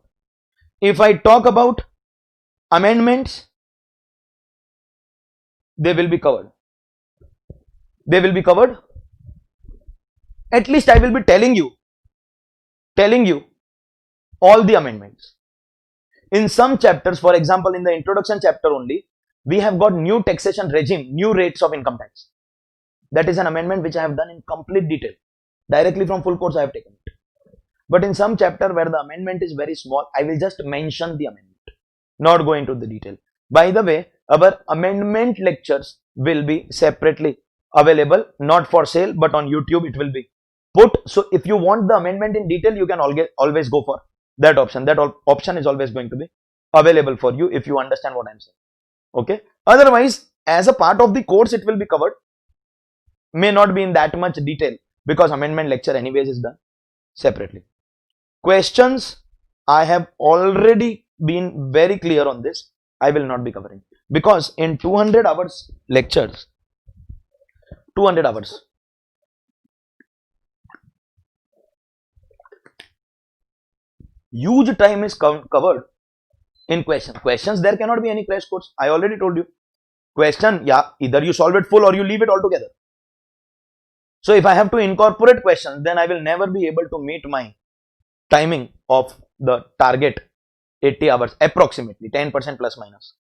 If I talk about amendments, they will be covered. They will be covered. At least I will be telling you all the amendments. In some chapters, for example, in the introduction chapter only, we have got new taxation regime, new rates of income tax. That is an amendment which I have done in complete detail. Directly from full course I have taken it. But in some chapter where the amendment is very small, I will just mention the amendment, not go into the detail. By the way, our amendment lectures will be separately available, not for sale, but on YouTube it will be put. So if you want the amendment in detail, you can always go for that option. That option is always going to be available for you if you understand what I'm saying. Okay. Otherwise, as a part of the course, it will be covered. May not be in that much detail because amendment lecture anyways is done separately. Questions, I have already been very clear on this. I will not be covering because in 200 hours lectures, 200 hours, huge time is covered in questions. There cannot be any crash course. I already told you. Question, yeah, either you solve it full or you leave it altogether. So if I have to incorporate questions, then I will never be able to meet my timing of the target 80 hours, approximately 10% plus minus.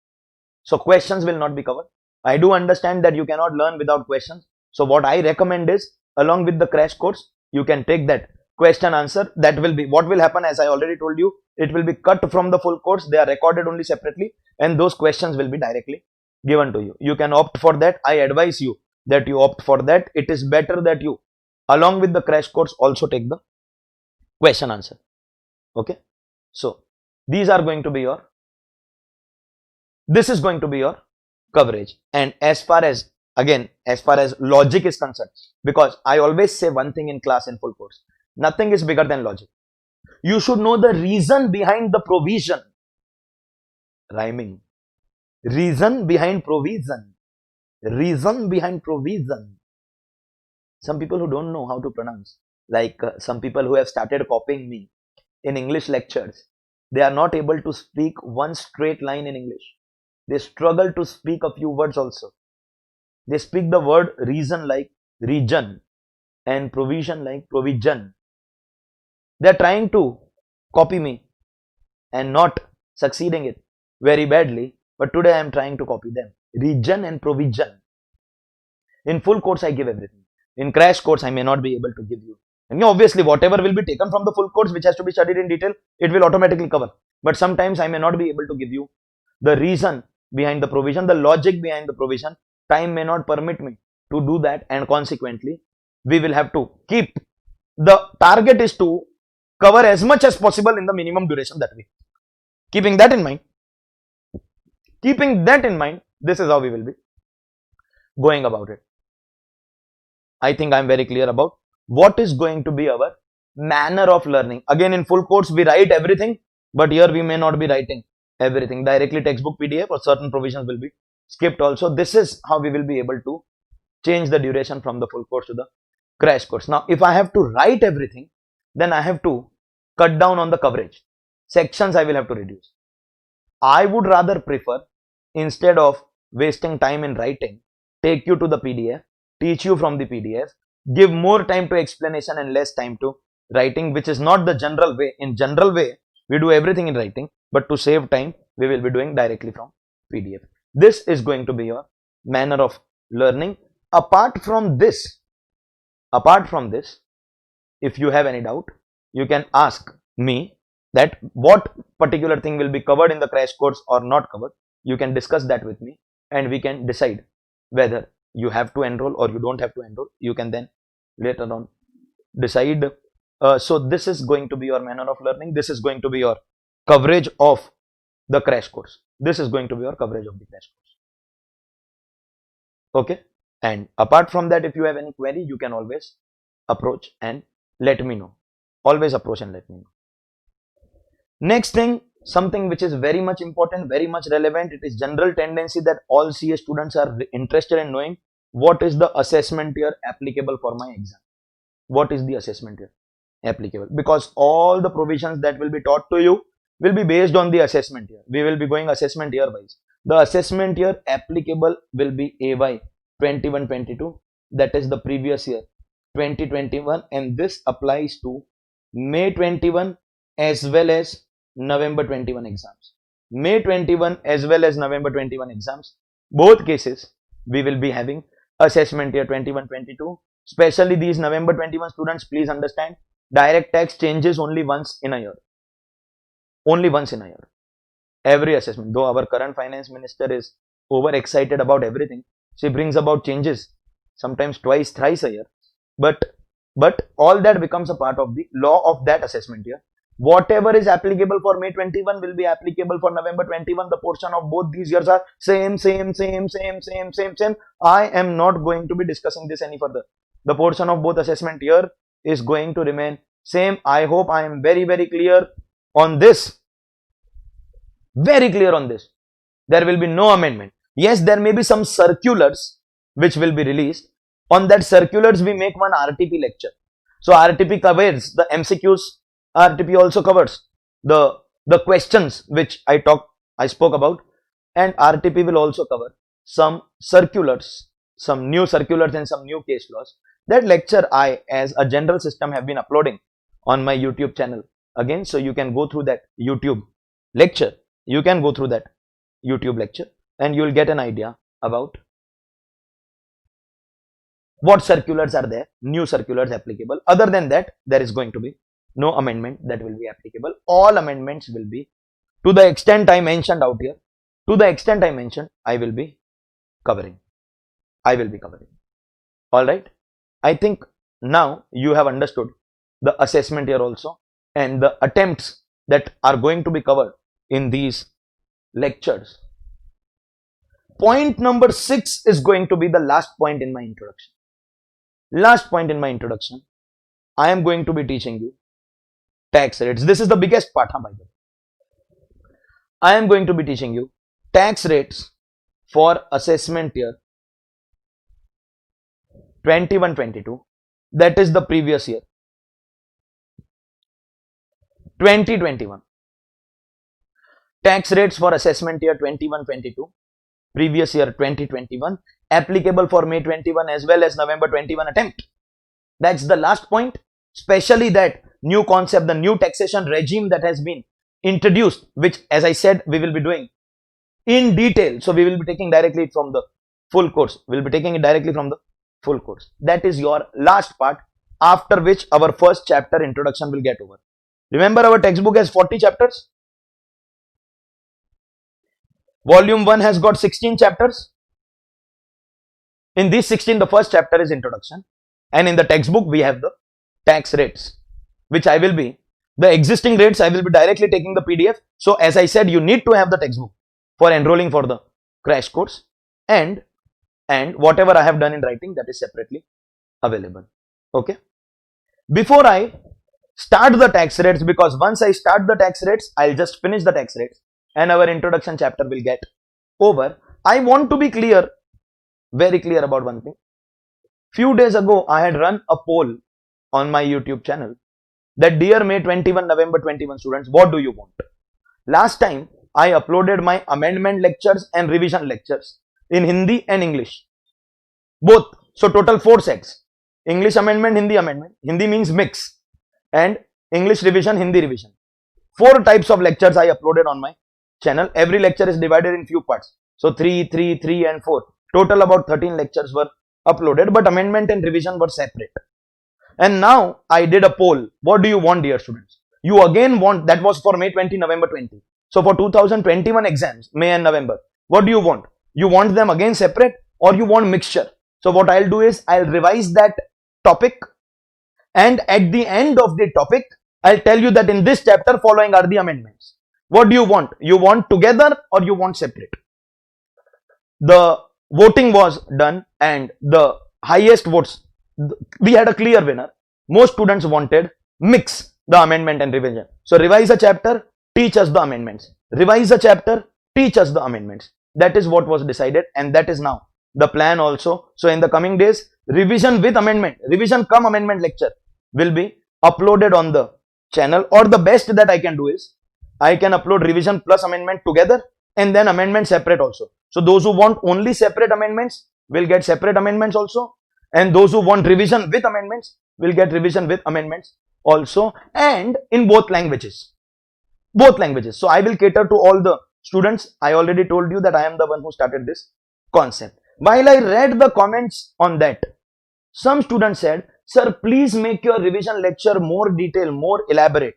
So questions will not be covered. I do understand that you cannot learn without questions. So what I recommend is, along with the crash course, you can take that question answer. That will be what will happen. As I already told you, it will be cut from the full course. They are recorded only separately, and those questions will be directly given to you. You can opt for that. I advise you that you opt for that. It is better that you, along with the crash course, also take the question answer. Okay, so these are going to be your This is going to be your coverage. And as far as, again, as far as logic is concerned, because I always say one thing in class in full course, nothing is bigger than logic. You should know the reason behind the provision. Rhyming. Reason behind provision. Reason behind provision. Some people who don't know how to pronounce, like some people who have started copying me in English lectures, they are not able to speak one straight line in English. They struggle to speak a few words also. They speak the word reason like region and provision like provision. They are trying to copy me and not succeeding it very badly. But today I am trying to copy them. Region and provision. In full course I give everything. In crash course I may not be able to give you. And obviously whatever will be taken from the full course which has to be studied in detail, it will automatically cover. But sometimes I may not be able to give you the reason behind the provision, the logic behind the provision. Time may not permit me to do that, and consequently we will have to keep, the target is to cover as much as possible in the minimum duration that we. Keeping that in mind, this is how we will be going about it. I think I am very clear about what is going to be our manner of learning. Again, in full course we write everything, but here we may not be writing everything. Directly textbook PDF or certain provisions will be skipped also. This is how we will be able to change the duration from the full course to the crash course. Now, if I have to write everything, then I have to cut down on the coverage. Sections I will have to reduce. I would rather prefer, instead of wasting time in writing, take you to the PDF, teach you from the PDF, give more time to explanation and less time to writing, which is not the general way. In general way, we do everything in writing, but to save time, we will be doing directly from PDF. This is going to be your manner of learning. Apart from this, if you have any doubt, you can ask me that what particular thing will be covered in the crash course or not covered. You can discuss that with me and we can decide whether you have to enroll or you don't have to enroll. You can then later on decide. So this is going to be your manner of learning. This is going to be your coverage of the crash course. This is going to be your coverage of the crash course. Okay. And apart from that, if you have any query, you can always approach and let me know. Always approach and let me know. Next thing, something which is very much important, very much relevant. It is general tendency that all CA students are interested in knowing what is the assessment year applicable for my exam. What is the assessment year applicable? Because all the provisions that will be taught to you will be based on the assessment year. We will be going assessment year wise. The assessment year applicable will be AY 21-22. That is the previous year 2021, and this applies to May 21 as well as November 21 exams. May 21 as well as November 21 exams. Both cases we will be having assessment year 21-22. Especially these November 21 students, please understand, direct tax changes only once in a year. Only once in a year. Every assessment, though our current finance minister is overexcited about everything, she brings about changes sometimes twice, thrice a year. But all that becomes a part of the law of that assessment year. Whatever is applicable for May 21 will be applicable for November 21. The portion of both these years are same. I am not going to be discussing this any further. The portion of both assessment year is going to remain same. I hope I am very, very clear on this. Very clear on this. There will be no amendment. Yes, there may be some circulars which will be released. On that circulars, we make one RTP lecture. So RTP covers the MCQs. RTP also covers the questions which I spoke about, and RTP will also cover some circulars, some new circulars and some new case laws. That lecture I, as a general system, have been uploading on my YouTube channel again. So you can go through that YouTube lecture. You can go through that YouTube lecture and you will get an idea about what circulars are there, new circulars applicable. Other than that, there is going to be no amendment that will be applicable. All amendments will be, to the extent I mentioned out here, to the extent I mentioned, I will be covering. Alright. I think now you have understood the assessment here also and the attempts that are going to be covered in these lectures. point number 6 is going to be the last point in my introduction. Last point in my introduction, I am going to be teaching you tax rates. This is the biggest part, by the way. I am going to be teaching you tax rates for assessment year 21-22, that is the previous year, 2021. Tax rates for assessment year 21-22, previous year 2021, applicable for May 21 as well as November 21 attempt. That's the last point, especially that new concept, the new taxation regime that has been introduced, which as I said we will be doing in detail. So we will be taking directly from the full course. We will be taking it directly from the full course. That is your last part, after which our first chapter introduction will get over. Remember, our textbook has 40 chapters. Volume 1 has got 16 chapters. In these 16, the first chapter is introduction, and in the textbook we have the tax rates, which I will be, the existing rates I will be directly taking the PDF. So as I said, you need to have the textbook for enrolling for the crash course, and whatever I have done in writing, that is separately available. Okay. Before I start the tax rates, because once I start the tax rates, I'll just finish the tax rates and our introduction chapter will get over. I want to be clear, very clear about one thing. Few days ago, I had run a poll on my YouTube channel that dear May 21, November 21 students, what do you want? Last time, I uploaded my amendment lectures and revision lectures in Hindi and English, both. So total 4 sets, English amendment, Hindi amendment. Hindi means mix, and English revision, Hindi revision. 4 types of lectures I uploaded on my channel. Every lecture is divided in few parts. So 3, 3, 3 and 4. Total about 13 lectures were uploaded, but amendment and revision were separate. And now I did a poll. What do you want, dear students? You again want, that was for May 20, November 20. So for 2021 exams, May and November, what do you want? You want them again separate, or you want mixture? So what I'll do is I'll revise that topic, and at the end of the topic, I'll tell you that in this chapter following are the amendments. What do you want? You want together or you want separate? The voting was done, and the highest votes, we had a clear winner. Most students wanted mix the amendment and revision. So revise a chapter, teach us the amendments. Revise a chapter, teach us the amendments. That is what was decided, and that is now the plan also. So in the coming days, revision with amendment, revision come amendment lecture will be uploaded on the channel, or the best that I can do is I can upload revision plus amendment together and then amendment separate also. So those who want only separate amendments will get separate amendments also, and those who want revision with amendments will get revision with amendments also, and in both languages. So I will cater to all the students. I already told you that I am the one who started this concept. While I read the comments on that, some students said, sir, please make your revision lecture more detailed, more elaborate.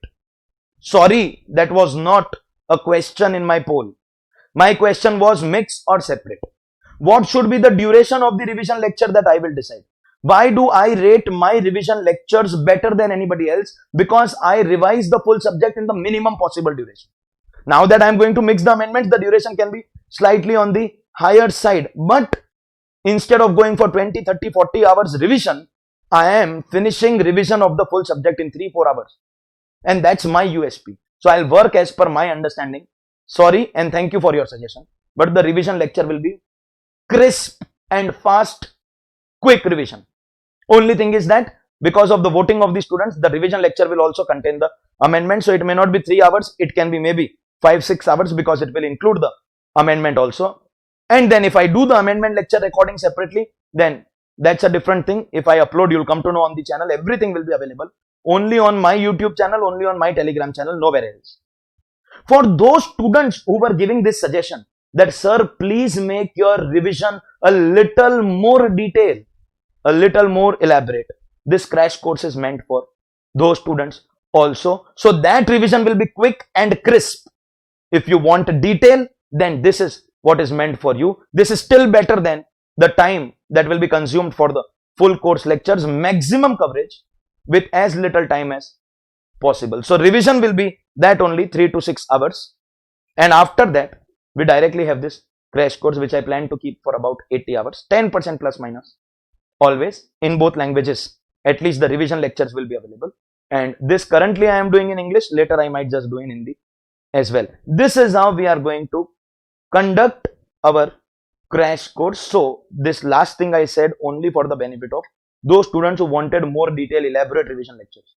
Sorry, that was not a question in my poll. My question was mix or separate. What should be the duration of the revision lecture, that I will decide. Why do I rate my revision lectures better than anybody else? Because I revise the full subject in the minimum possible duration. Now that I am going to mix the amendments, the duration can be slightly on the higher side. But instead of going for 20, 30, 40 hours revision, I am finishing revision of the full subject in 3-4 hours. And that's my USP. So I'll work as per my understanding. Sorry and thank you for your suggestion. But the revision lecture will be crisp and fast, quick revision. Only thing is that because of the voting of the students, the revision lecture will also contain the amendment. So it may not be 3 hours. It can be maybe 5-6 hours, because it will include the amendment also. And then if I do the amendment lecture recording separately, then that's a different thing. If I upload, you'll come to know on the channel. Everything will be available only on my YouTube channel, only on my Telegram channel, nowhere else. For those students who were giving this suggestion that, sir, please make your revision a little more detailed, a little more elaborate, this crash course is meant for those students also. So that revision will be quick and crisp. If you want detail, then this is what is meant for you. This is still better than the time that will be consumed for the full course lectures, maximum coverage with as little time as possible. So revision will be that only 3 to 6 hours. And after that, we directly have this crash course which I plan to keep for about 80 hours, 10% plus minus, always in both languages. At least the revision lectures will be available. And this currently I am doing in English, later I might just do in Hindi as well. This is how we are going to conduct our crash course. So this last thing I said only for the benefit of those students who wanted more detailed, elaborate revision lectures.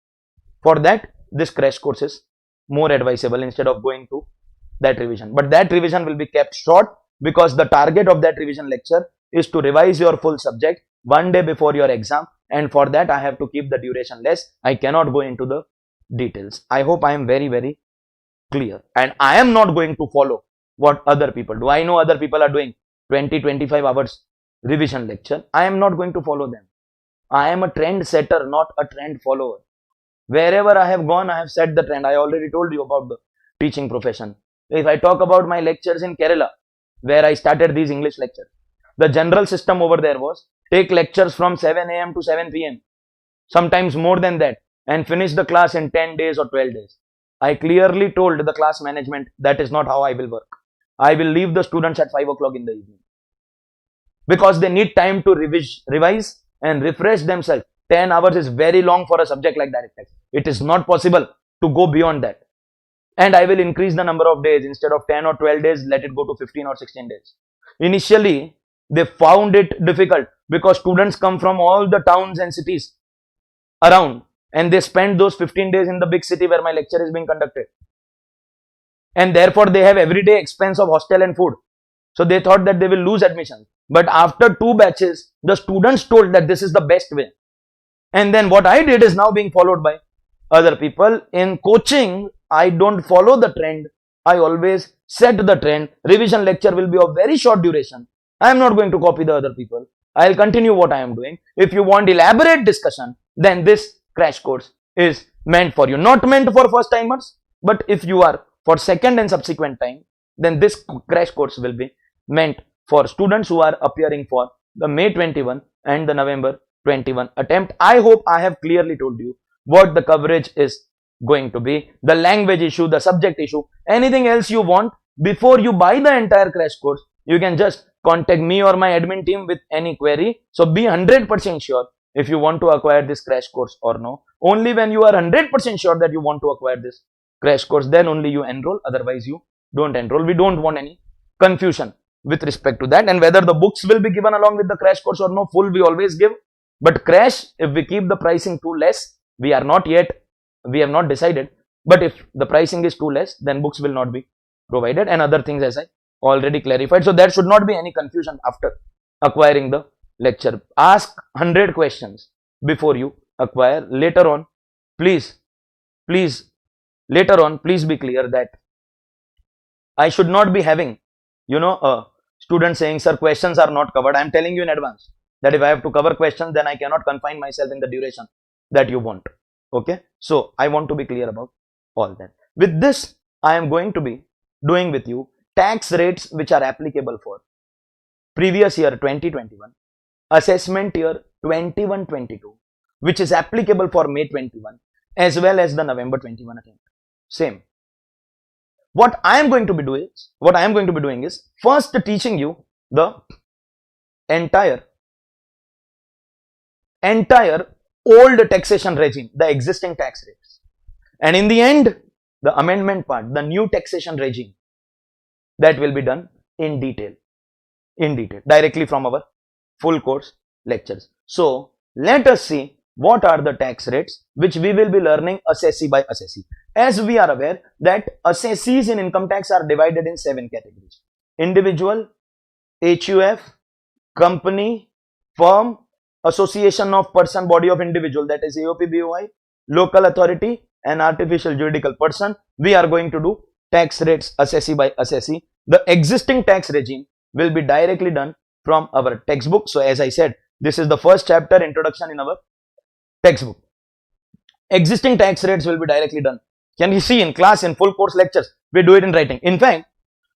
For that, this crash course is more advisable instead of going to that revision. But that revision will be kept short because the target of that revision lecture is to revise your full subject one day before your exam, and for that I have to keep the duration less. I cannot go into the details. I hope I am very clear, and I am not going to follow what other people do. I know other people are doing 20-25 hours revision lecture. I am not going to follow them. I am a trend setter, not a trend follower. Wherever I have gone, I have set the trend. I already told you about the teaching profession. If I talk about my lectures in Kerala, where I started these English lectures, the general system over there was take lectures from 7 a.m. to 7 p.m. sometimes more than that, and finish the class in 10 days or 12 days. I clearly told the class management that is not how I will work. I will leave the students at 5 o'clock in the evening because they need time to revise and refresh themselves. 10 hours is very long for a subject like direct text. It is not possible to go beyond that. And I will increase the number of days. Instead of 10 or 12 days, let it go to 15 or 16 days. Initially, they found it difficult because students come from all the towns and cities around, and they spend those 15 days in the big city where my lecture is being conducted. And therefore, they have everyday expense of hostel and food. So they thought that they will lose admission. But after 2 batches, the students told that this is the best way. And then what I did is now being followed by other people. In coaching, I don't follow the trend. I always set the trend. Revision lecture will be of very short duration. I am not going to copy the other people. I will continue what I am doing. If you want elaborate discussion, then this crash course is meant for you. Not meant for first timers, but if you are for second and subsequent time, then this crash course will be meant for students who are appearing for the May 21 and the November 21 attempt. I hope I have clearly told you what the coverage is going to be, the language issue, the subject issue, anything else you want. Before you buy the entire crash course, you can just contact me or my admin team with any query. So be 100% sure if you want to acquire this crash course or no. Only when you are 100% sure that you want to acquire this crash course, then only you enroll. Otherwise, you don't enroll. We don't want any confusion with respect to that. And whether the books will be given along with the crash course or no, full we always give. But crash, if we keep the pricing too less, we have not decided. But if the pricing is too less, then books will not be provided, and other things as I already clarified. So there should not be any confusion after acquiring the lecture. Ask 100 questions before you acquire. Later on, please be clear that I should not be having, a student saying, sir, questions are not covered. I am telling you in advance that if I have to cover questions, then I cannot confine myself in the duration that you want. Okay. So I want to be clear about all that. With this, I am going to be doing with you tax rates which are applicable for previous year 2021, assessment year 21-22, which is applicable for May 21 as well as the November 21 attempt. Same. What I am going to be doing is first teaching you the entire old taxation regime, the existing tax rates, and in the end, the amendment part, the new taxation regime, that will be done in detail, directly from our full course lectures. So let us see what are the tax rates which we will be learning assessee by assessee. As we are aware that assessees in income tax are divided in 7 categories: individual, HUF, company, firm, association of person, body of individual, that is AOP BOI, local authority, and artificial juridical person. We are going to do tax rates assessee by assessee. The existing tax regime will be directly done from our textbook. So as I said, this is the first chapter, introduction, in our textbook. Existing tax rates will be directly done. Can you see in class, in full course lectures, we do it in writing. In fact,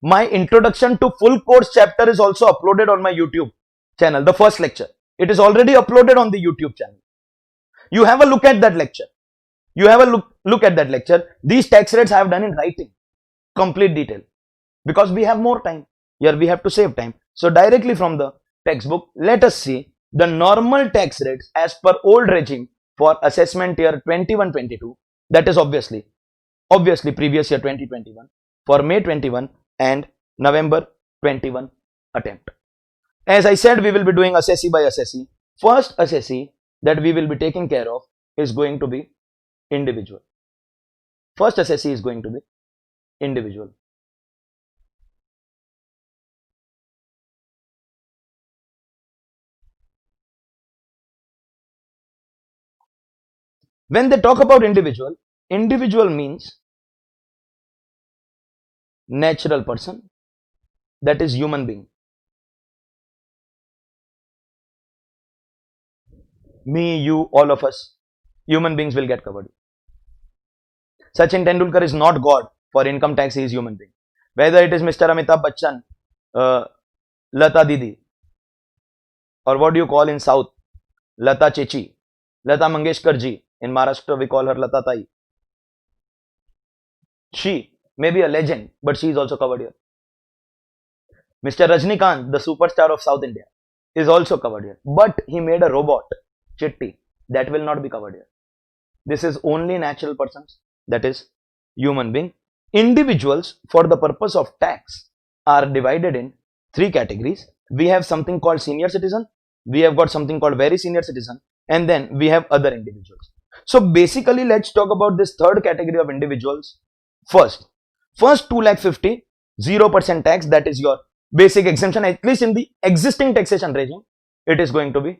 my introduction to full course chapter is also uploaded on my YouTube channel, the first lecture. It is already uploaded on the YouTube channel. You have a look at that lecture. Look at that lecture. These tax rates I have done in writing, complete detail, because we have more time. Here we have to save time. So directly from the textbook, let us see the normal tax rates as per old regime for assessment year 21-22. That is obviously previous year 2021 for May 21 and November 21 attempt. As I said, we will be doing assessee by assessee. First assessee that we will be taking care of is going to be individual. First assessee is going to be individual. When they talk about individual, individual means natural person, that is human being. Me, you, all of us, human beings will get covered. Sachin Tendulkar is not God. For income tax, he is human being. Whether it is Mr. Amitabh Bachchan, Lata Didi, or what do you call in South, Lata Chechi, Lata Mangeshkar ji, in Maharashtra we call her Lata Tai. She may be a legend, but she is also covered here. Mr. Rajnikant, the superstar of South India, is also covered here. But he made a robot, Chitti, that will not be covered here. This is only natural persons, that is human being. Individuals, for the purpose of tax, are divided in three categories. We have something called senior citizen, we have got something called very senior citizen, and then we have other individuals. So basically, let's talk about this third category of individuals first. First 2,50,000, 0% tax, that is your basic exemption, at least in the existing taxation regime, it is going to be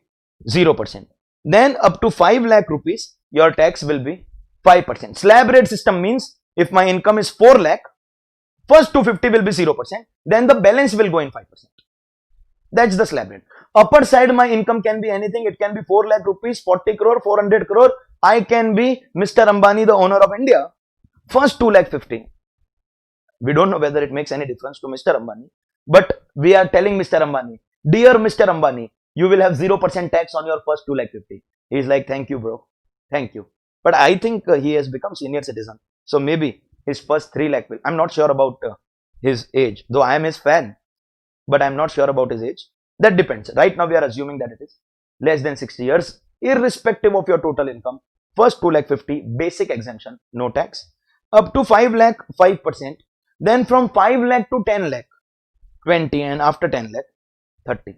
0%. Then up to 5 lakh rupees, your tax will be 5%. Slab rate system means if my income is 4 lakh, first 250 will be 0%, then the balance will go in 5%. That's the slab rate. Upper side, my income can be anything. It can be 4 lakh rupees, 40 crore, 400 crore. I can be Mr. Ambani, the owner of India. First 2,50,000. We don't know whether it makes any difference to Mr. Ambani, but we are telling Mr. Ambani, dear Mr. Ambani, you will have 0% tax on your first 2,50,000. He is like, thank you, bro. Thank you. But I think he has become senior citizen. So maybe his first 3 lakh will. I'm not sure about his age, though I am his fan, but I'm not sure about his age. That depends. Right now we are assuming that it is less than 60 years, irrespective of your total income. First 2,50,000, basic exemption, no tax. Up to 5 lakh, 5%. Then from 5 lakh to 10 lakh, 20, and after 10 lakh, 30.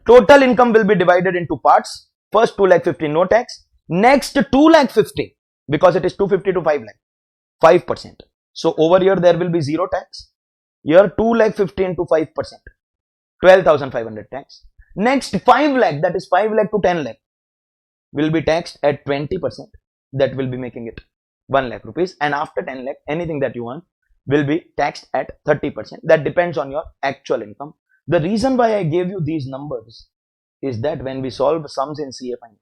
Total income will be divided into parts. First 2,50,000, no tax. Next 2,50,000, because it is 250 to 5 lakh, 5%. So over here there will be 0 tax. Here 2,50,000 into 5%, 12,500 tax. Next 5 lakh, that is 5 lakh to 10 lakh, will be taxed at 20%. That will be making it 1 lakh rupees. And after 10 lakh, anything that you want will be taxed at 30%. That depends on your actual income. The reason why I gave you these numbers is that when we solve sums in CA Final,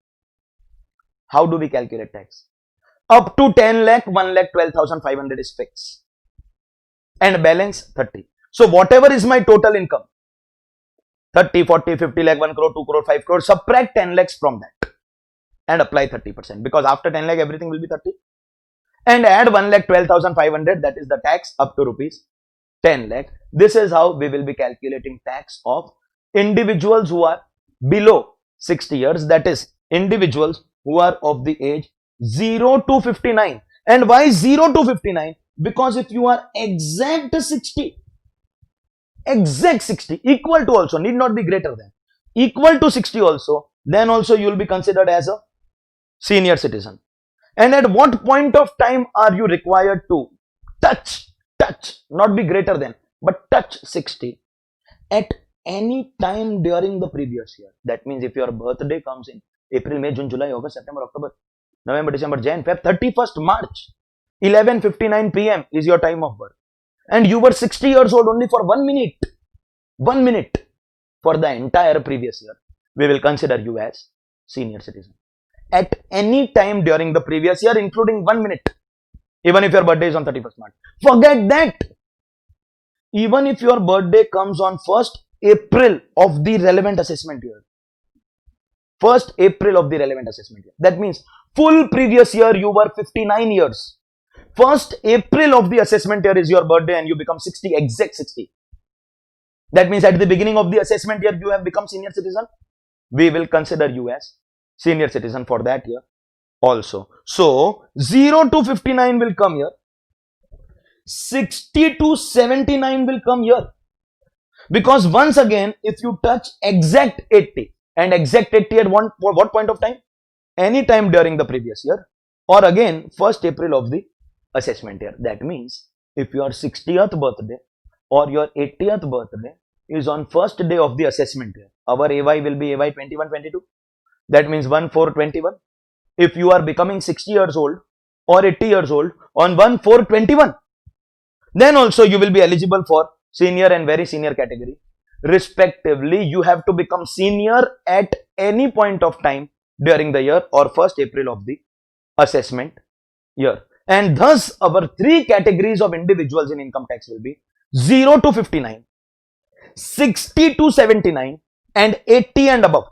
how do we calculate tax? Up to 10 lakh, 1,12,500 is fixed. And balance 30. So whatever is my total income, 30, 40, 50 lakh, 1 crore, 2 crore, 5 crore, subtract 10 lakhs from that and apply 30%, because after 10 lakh everything will be 30. And add 1,12,500, that is the tax up to rupees 10 lakh. This is how we will be calculating tax of individuals who are below 60 years, that is individuals who are of the age 0 to 59. And why 0 to 59? Because if you are exact 60, equal to also, need not be greater than, equal to 60 also, then also you will be considered as a senior citizen. And at what point of time are you required to touch, not be greater than, but touch 60? At any time during the previous year. That means if your birthday comes in April, May, June, July, August, September, October, November, December, Jan, Feb, 31st March, 11:59 PM is your time of birth. And you were 60 years old only for 1 minute. 1 minute for the entire previous year. We will consider you as senior citizen. At any time during the previous year, including 1 minute, even if your birthday is on 31st March. Forget that. Even if your birthday comes on 1st April of the relevant assessment year. 1st April of the relevant assessment year. That means full previous year you were 59 years. 1st April of the assessment year is your birthday and you become 60, exact 60. That means at the beginning of the assessment year, you have become senior citizen. We will consider you as senior citizen for that year also. So 0 to 59 will come here. 60 to 79 will come here. Because once again, if you touch exact 80 and exact 80 at what point of time? Any time during the previous year, or again 1st April of the assessment year. That means if your 60th birthday or your 80th birthday is on 1st day of the assessment year, our AY will be AY 21-22. That means 1/4/21. If you are becoming 60 years old or 80 years old on 1/4/21, then also you will be eligible for senior and very senior category. Respectively, you have to become senior at any point of time during the year or 1st April of the assessment year. And thus, our 3 categories of individuals in income tax will be 0 to 59, 60 to 79, and 80 and above.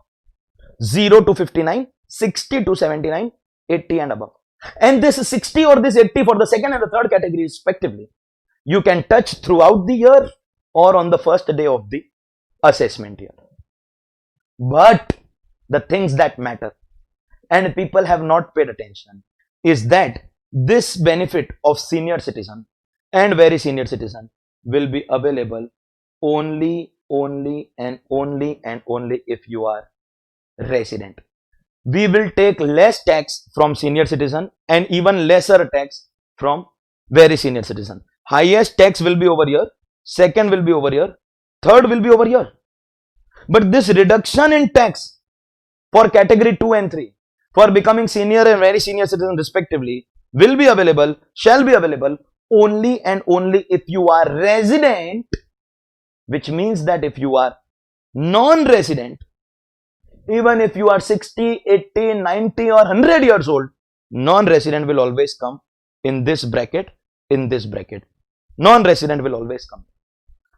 0 to 59, 60 to 79, 80 and above. And this 60 or this 80 for the second and the third category respectively, you can touch throughout the year or on the 1st day of the assessment year. But the things that matter and people have not paid attention is that this benefit of senior citizen and very senior citizen will be available only if you are resident. We will take less tax from senior citizen and even lesser tax from very senior citizen. Highest tax will be over here, second will be over here, third will be over here. But this reduction in tax for category 2 and 3 for becoming senior and very senior citizen respectively will be available, shall be available only and only if you are resident, which means that if you are non-resident, even if you are 60, 80, 90 or 100 years old, non-resident will always come in this bracket, Non-resident will always come.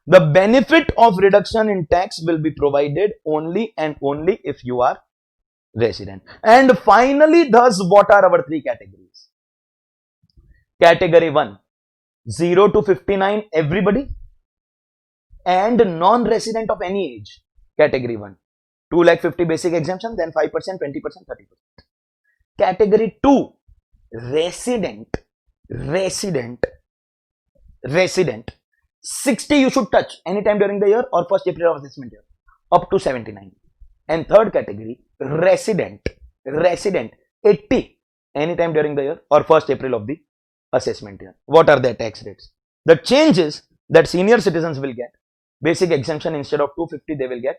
The benefit of reduction in tax will be provided only and only if you are resident. And finally, thus, what are our 3 categories? Category 1, 0 to 59, everybody, and non-resident of any age. Category 1, 2,50,000 basic exemption, then 5%, 20%, 30%. Category 2, resident. 60 you should touch anytime during the year or 1st April of assessment year up to 79. And third category, resident 80 anytime during the year or 1st April of the assessment year. What are their tax rates? The changes that senior citizens will get, basic exemption instead of 250 they will get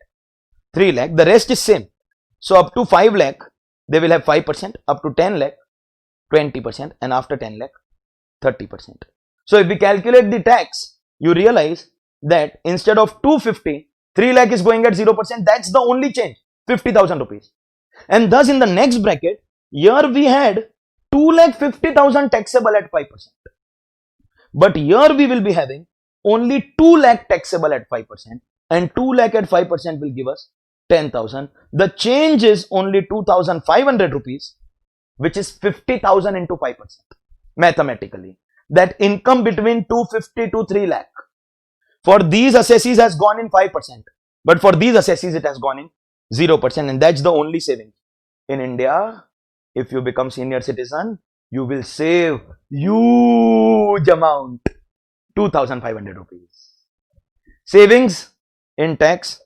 3 lakh. The rest is same. So up to 5 lakh they will have 5%, up to 10 lakh 20%, and after 10 lakh 30%. So if we calculate the tax, you realize that instead of 250, 3 lakh is going at 0%. That's the only change, 50,000 rupees. And thus in the next bracket, here we had 2,50,000 taxable at 5%. But here we will be having only 2 lakh taxable at 5%, and 2 lakh at 5% will give us 10,000. The change is only 2,500 rupees, which is 50,000 into 5%. Mathematically, that income between 250 to 3 lakh for these assessees has gone in 5%, but for these assessees it has gone in 0%, and that's the only saving. In India, if you become senior citizen, you will save huge amount, 2,500 rupees. Savings in tax,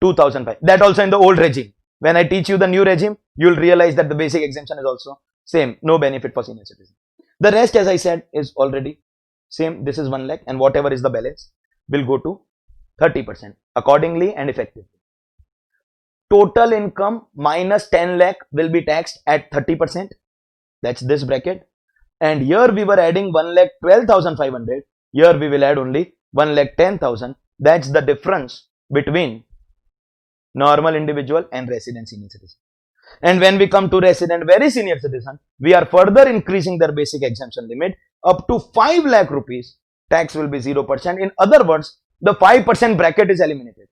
2,500. That also in the old regime. When I teach you the new regime, you will realize that the basic exemption is also same, no benefit for senior citizen. The rest, as I said, is already same. This is 1 lakh, and whatever is the balance will go to 30% accordingly and effectively. Total income minus 10 lakh will be taxed at 30%. That's this bracket. And here we were adding 1,12,500. Here we will add only 1,10,000. That's the difference between normal individual and resident senior citizen. And when we come to resident very senior citizen, we are further increasing their basic exemption limit up to 5 lakh rupees. Tax will be 0%. In other words, the 5% bracket is eliminated.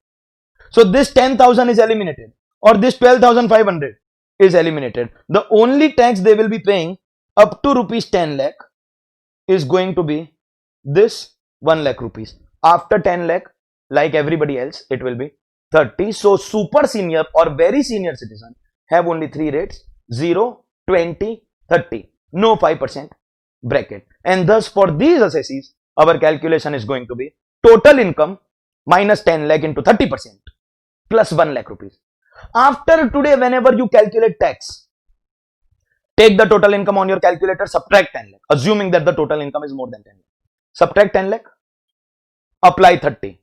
So this 10,000 is eliminated, or this 12,500 is eliminated. The only tax they will be paying up to rupees 10 lakh is going to be this 1 lakh rupees. After 10 lakh, like everybody else, it will be 30. So super senior or very senior citizen have only three rates: 0, 20, 30. No 5% bracket. And thus for these assessees, our calculation is going to be total income minus 10 lakh into 30% plus 1 lakh rupees. After today, whenever you calculate tax, take the total income on your calculator, subtract 10 lakh, assuming that the total income is more than 10 lakh. Subtract 10 lakh, apply 30.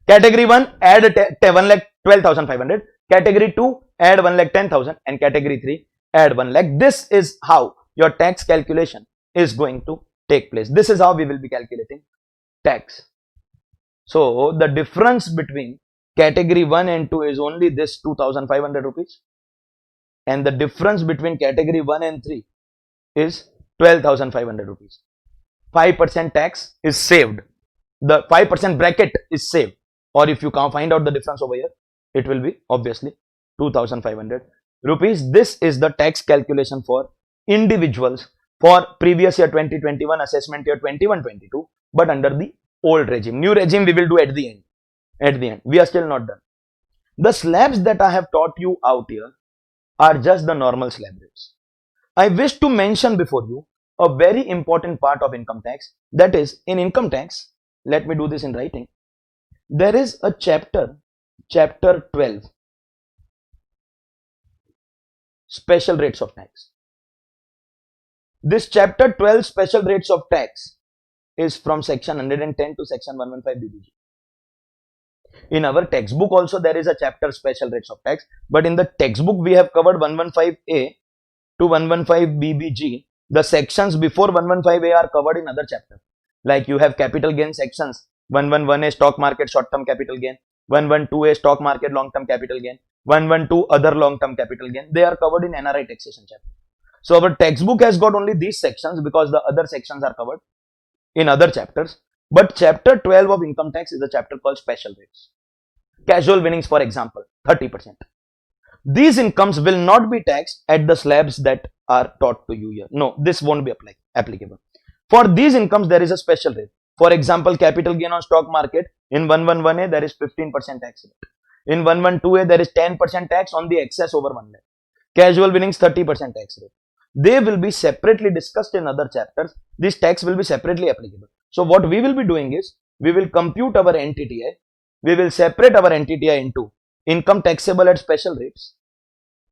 Category 1, add 1 lakh 12,500. Category 2, add 1 lakh 10,000. And category 3, add 1 lakh. This is how your tax calculation is going to take place. This is how we will be calculating tax. So the difference between category 1 and 2 is only this 2,500 rupees. And the difference between category 1 and 3 is 12,500 rupees. 5% tax is saved. The 5% bracket is saved. Or if you can't find out the difference over here, it will be obviously 2,500 rupees. This is the tax calculation for individuals for previous year 2021, assessment year 21-22, but under the old regime. New regime we will do at the end. At the end. We are still not done. The slabs that I have taught you out here are just the normal slab rates. I wish to mention before you a very important part of income tax. That is, in income tax, let me do this in writing. There is a chapter 12, special rates of tax. This chapter 12, special rates of tax, is from section 110 to section 115 BBG. In our textbook also there is a chapter special rates of tax, but in the textbook we have covered 115A to 115 BBG. The sections before 115A are covered in other chapter. Like you have capital gain sections, 111A stock market short-term capital gain, 112A stock market long-term capital gain, 112 other long-term capital gain. They are covered in NRI taxation chapter. So our textbook has got only these sections because the other sections are covered in other chapters. But chapter 12 of income tax is a chapter called special rates. Casual winnings, for example, 30%. These incomes will not be taxed at the slabs that are taught to you here. No, this won't be applicable. For these incomes, there is a special rate. For example, capital gain on stock market, in 111A, there is 15% tax rate. In 112A, there is 10% tax on the excess over 1 lakh. Casual winnings, 30% tax rate. They will be separately discussed in other chapters. This tax will be separately applicable. So what we will be doing is, we will compute our NTTI. We will separate our NTTI into income taxable at special rates,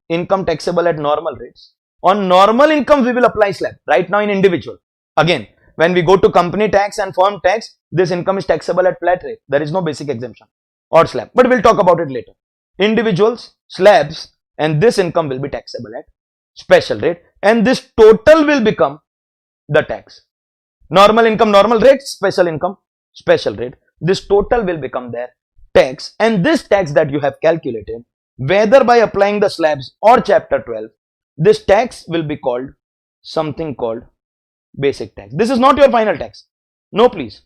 income taxable at normal rates. On normal income, we will apply slab. Right now in individual. Again, when we go to company tax and firm tax, this income is taxable at flat rate. There is no basic exemption or slab. But we'll talk about it later. Individuals, slabs, and this income will be taxable at special rate. And this total will become the tax. Normal income, normal rate, special income, special rate. This total will become their tax, and this tax that you have calculated, whether by applying the slabs or chapter 12, this tax will be called something called basic tax. This is not your final tax. No, please.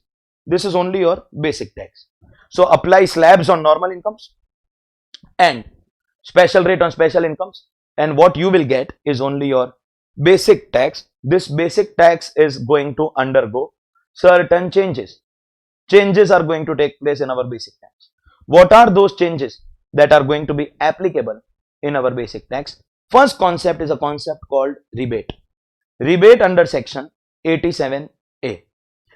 This is only your basic tax. So apply slabs on normal incomes and special rate on special incomes, and what you will get is only your basic tax. This basic tax is going to undergo certain changes. Changes are going to take place in our basic tax. What are those changes that are going to be applicable in our basic tax? First concept is a concept called rebate. Rebate under section 87A.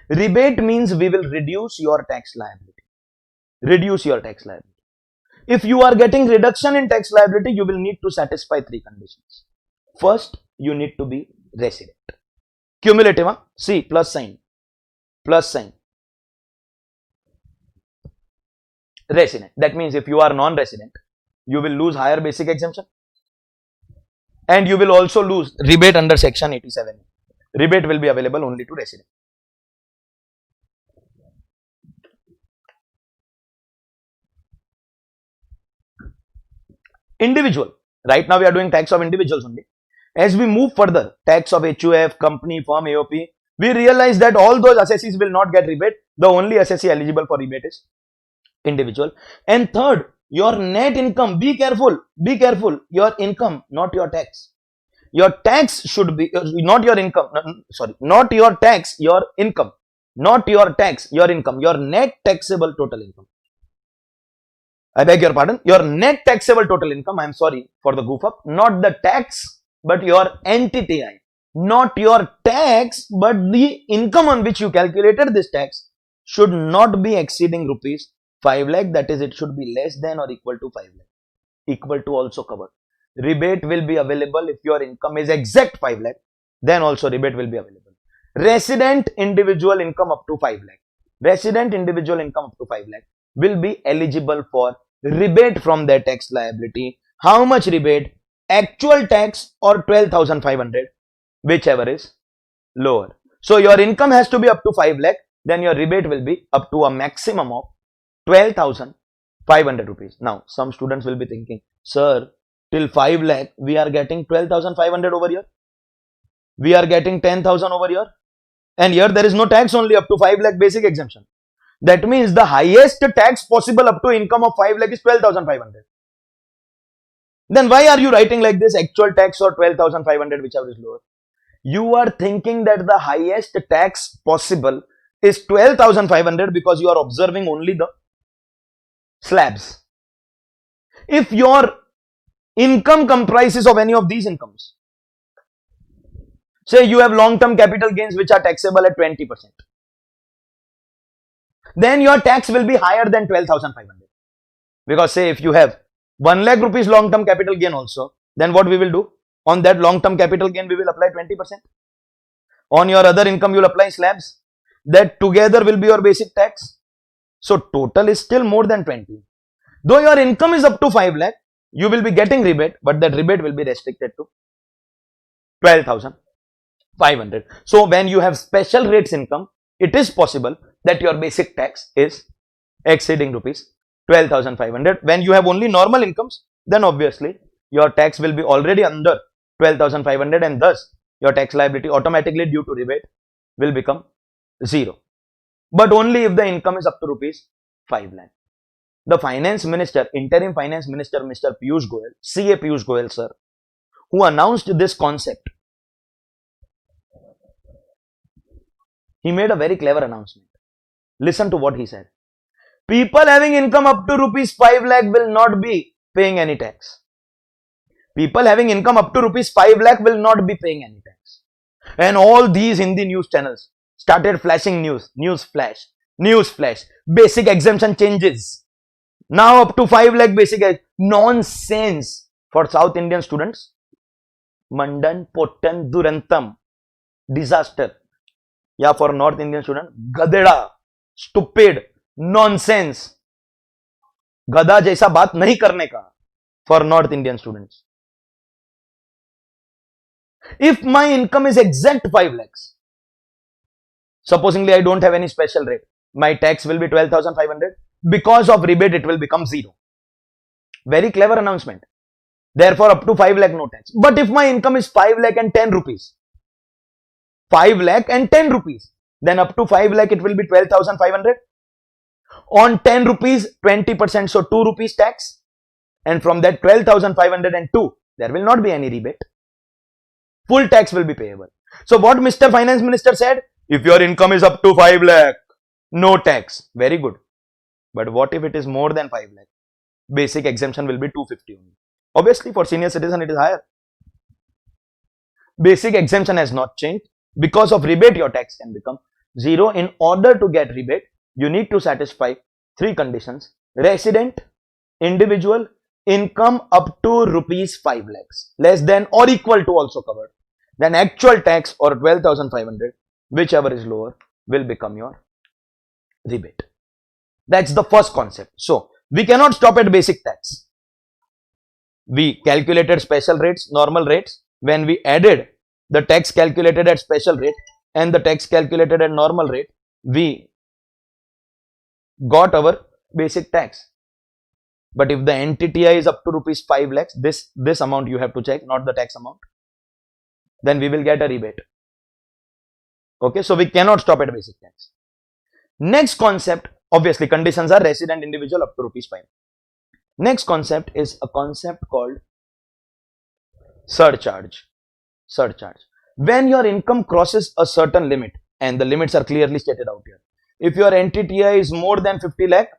Rebate means we will reduce your tax liability. Reduce your tax liability. If you are getting reduction in tax liability, you will need to satisfy three conditions. First, you need to be resident. Cumulative, see, plus sign. Plus sign. Resident. That means if you are non-resident, you will lose higher basic exemption. And you will also lose rebate under section 87. Rebate will be available only to resident. Individual. Right now we are doing tax of individuals only. As we move further, tax of HUF, company, firm, AOP, we realize that all those assessees will not get rebate. The only assessee eligible for rebate is individual. And third, your net income, be careful, your income, not your tax. Your tax should be, not your income, sorry, not your tax, your income. not your tax, your income, your net taxable total income. I beg your pardon, your net taxable total income, I am sorry for the goof up, not the tax, but your NTTI, not your tax, but the income on which you calculated this tax should not be exceeding rupees 5 lakh, that is, it should be less than or equal to 5 lakh. Equal to also covered. Rebate will be available if your income is exact 5 lakh, then also rebate will be available. Resident individual income up to 5 lakh. Resident individual income up to 5 lakh will be eligible for rebate from their tax liability. How much rebate? Actual tax or 12,500, whichever is lower. So your income has to be up to 5 lakh, then your rebate will be up to a maximum of 12,500 rupees. Now, some students will be thinking, sir, till 5 lakh, we are getting 12,500 over here. We are getting 10,000 over here. And here there is no tax, only up to 5 lakh basic exemption. That means the highest tax possible up to income of 5 lakh is 12,500. Then why are you writing like this, actual tax or 12,500, whichever is lower? You are thinking that the highest tax possible is 12,500 because you are observing only the slabs. If your income comprises of any of these incomes, say you have long-term capital gains which are taxable at 20%, then your tax will be higher than 12,500. Because say if you have 1 lakh rupees long-term capital gain also, then what we will do? On that long-term capital gain, we will apply 20%. On your other income, you will apply slabs. That together will be your basic tax. So total is still more than 20. Though your income is up to 5 lakh, you will be getting rebate, but that rebate will be restricted to 12,500. So when you have special rates income, it is possible that your basic tax is exceeding rupees 12,500. When you have only normal incomes, then obviously your tax will be already under 12,500 and thus your tax liability automatically due to rebate will become 0. But only if the income is up to rupees 5 lakh. The finance minister, interim finance minister, Mr. Piyush Goyal, CA Piyush Goyal sir, who announced this concept, he made a very clever announcement. Listen to what he said. People having income up to rupees 5 lakh will not be paying any tax. People having income up to rupees 5 lakh will not be paying any tax. And all these Hindi news channels started flashing news flash, basic exemption changes. Now up to 5 lakh basic nonsense for South Indian students. Mandan, Pottan, Durantam, disaster. Yeah, for North Indian student, gadeda, stupid, nonsense. गधा जैसा बात नहीं करने का for North Indian students. If my income is exact 5 lakhs, supposingly I don't have any special rate, my tax will be 12,500. Because of rebate, it will become 0. Very clever announcement. Therefore, up to 5 lakh no tax. But if my income is 5 lakh and 10 rupees, 5 lakh and 10 rupees, then up to 5 lakh it will be 12,500. On 10 rupees, 20%, so 2 rupees tax. And from that 12,502, there will not be any rebate. Full tax will be payable. So what Mr. Finance Minister said? If your income is up to 5 lakh, no tax. Very good. But what if it is more than 5 lakh? Basic exemption will be 250 only. Obviously, for senior citizen, it is higher. Basic exemption has not changed. Because of rebate, your tax can become 0. In order to get rebate, you need to satisfy 3 conditions. Resident, individual, income up to rupees 5 lakhs. Less than or equal to also covered. Then actual tax or 12,500, whichever is lower, will become your rebate. That's the first concept. So, we cannot stop at basic tax. We calculated special rates, normal rates. When we added the tax calculated at special rate and the tax calculated at normal rate, we got our basic tax. But if the NTTI is up to rupees 5 lakhs, this amount you have to check, not the tax amount, then we will get a rebate. Okay, so we cannot stop at basic tax. Next concept, obviously conditions are resident individual up to rupees 5. Next concept is a concept called surcharge. Surcharge. When your income crosses a certain limit, and the limits are clearly stated out here. If your NTTI is more than 50 lakh,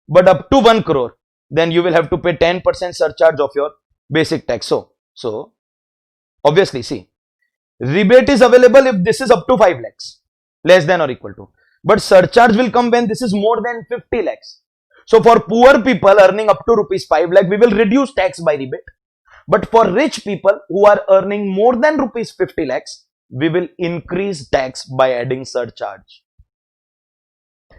but up to 1 crore, then you will have to pay 10% surcharge of your basic tax. So obviously, see, rebate is available if this is up to 5 lakhs, less than or equal to. But surcharge will come when this is more than 50 lakhs. So for poor people earning up to rupees 5 lakh, we will reduce tax by rebate. But for rich people who are earning more than rupees 50 lakhs, we will increase tax by adding surcharge.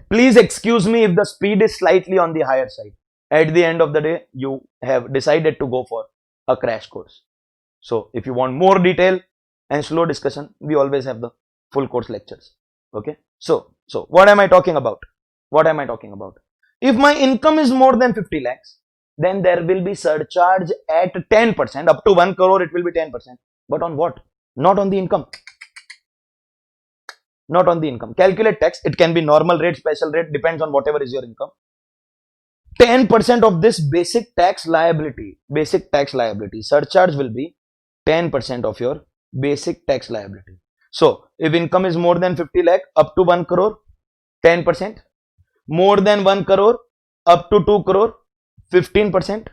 Please excuse me if the speed is slightly on the higher side. At the end of the day, you have decided to go for a crash course. So if you want more detail and slow discussion, we always have the full course lectures. Okay. So what am I talking about? What am I talking about? If my income is more than 50 lakhs, then there will be surcharge at 10%. Up to 1 crore, it will be 10%. But on what? Not on the income. Not on the income. Calculate tax. It can be normal rate, special rate, depends on whatever is your income. 10% of this basic tax liability, surcharge will be 10% of your basic tax liability. So, if income is more than 50 lakh, up to 1 crore, 10%. More than 1 crore, up to 2 crore, 15%.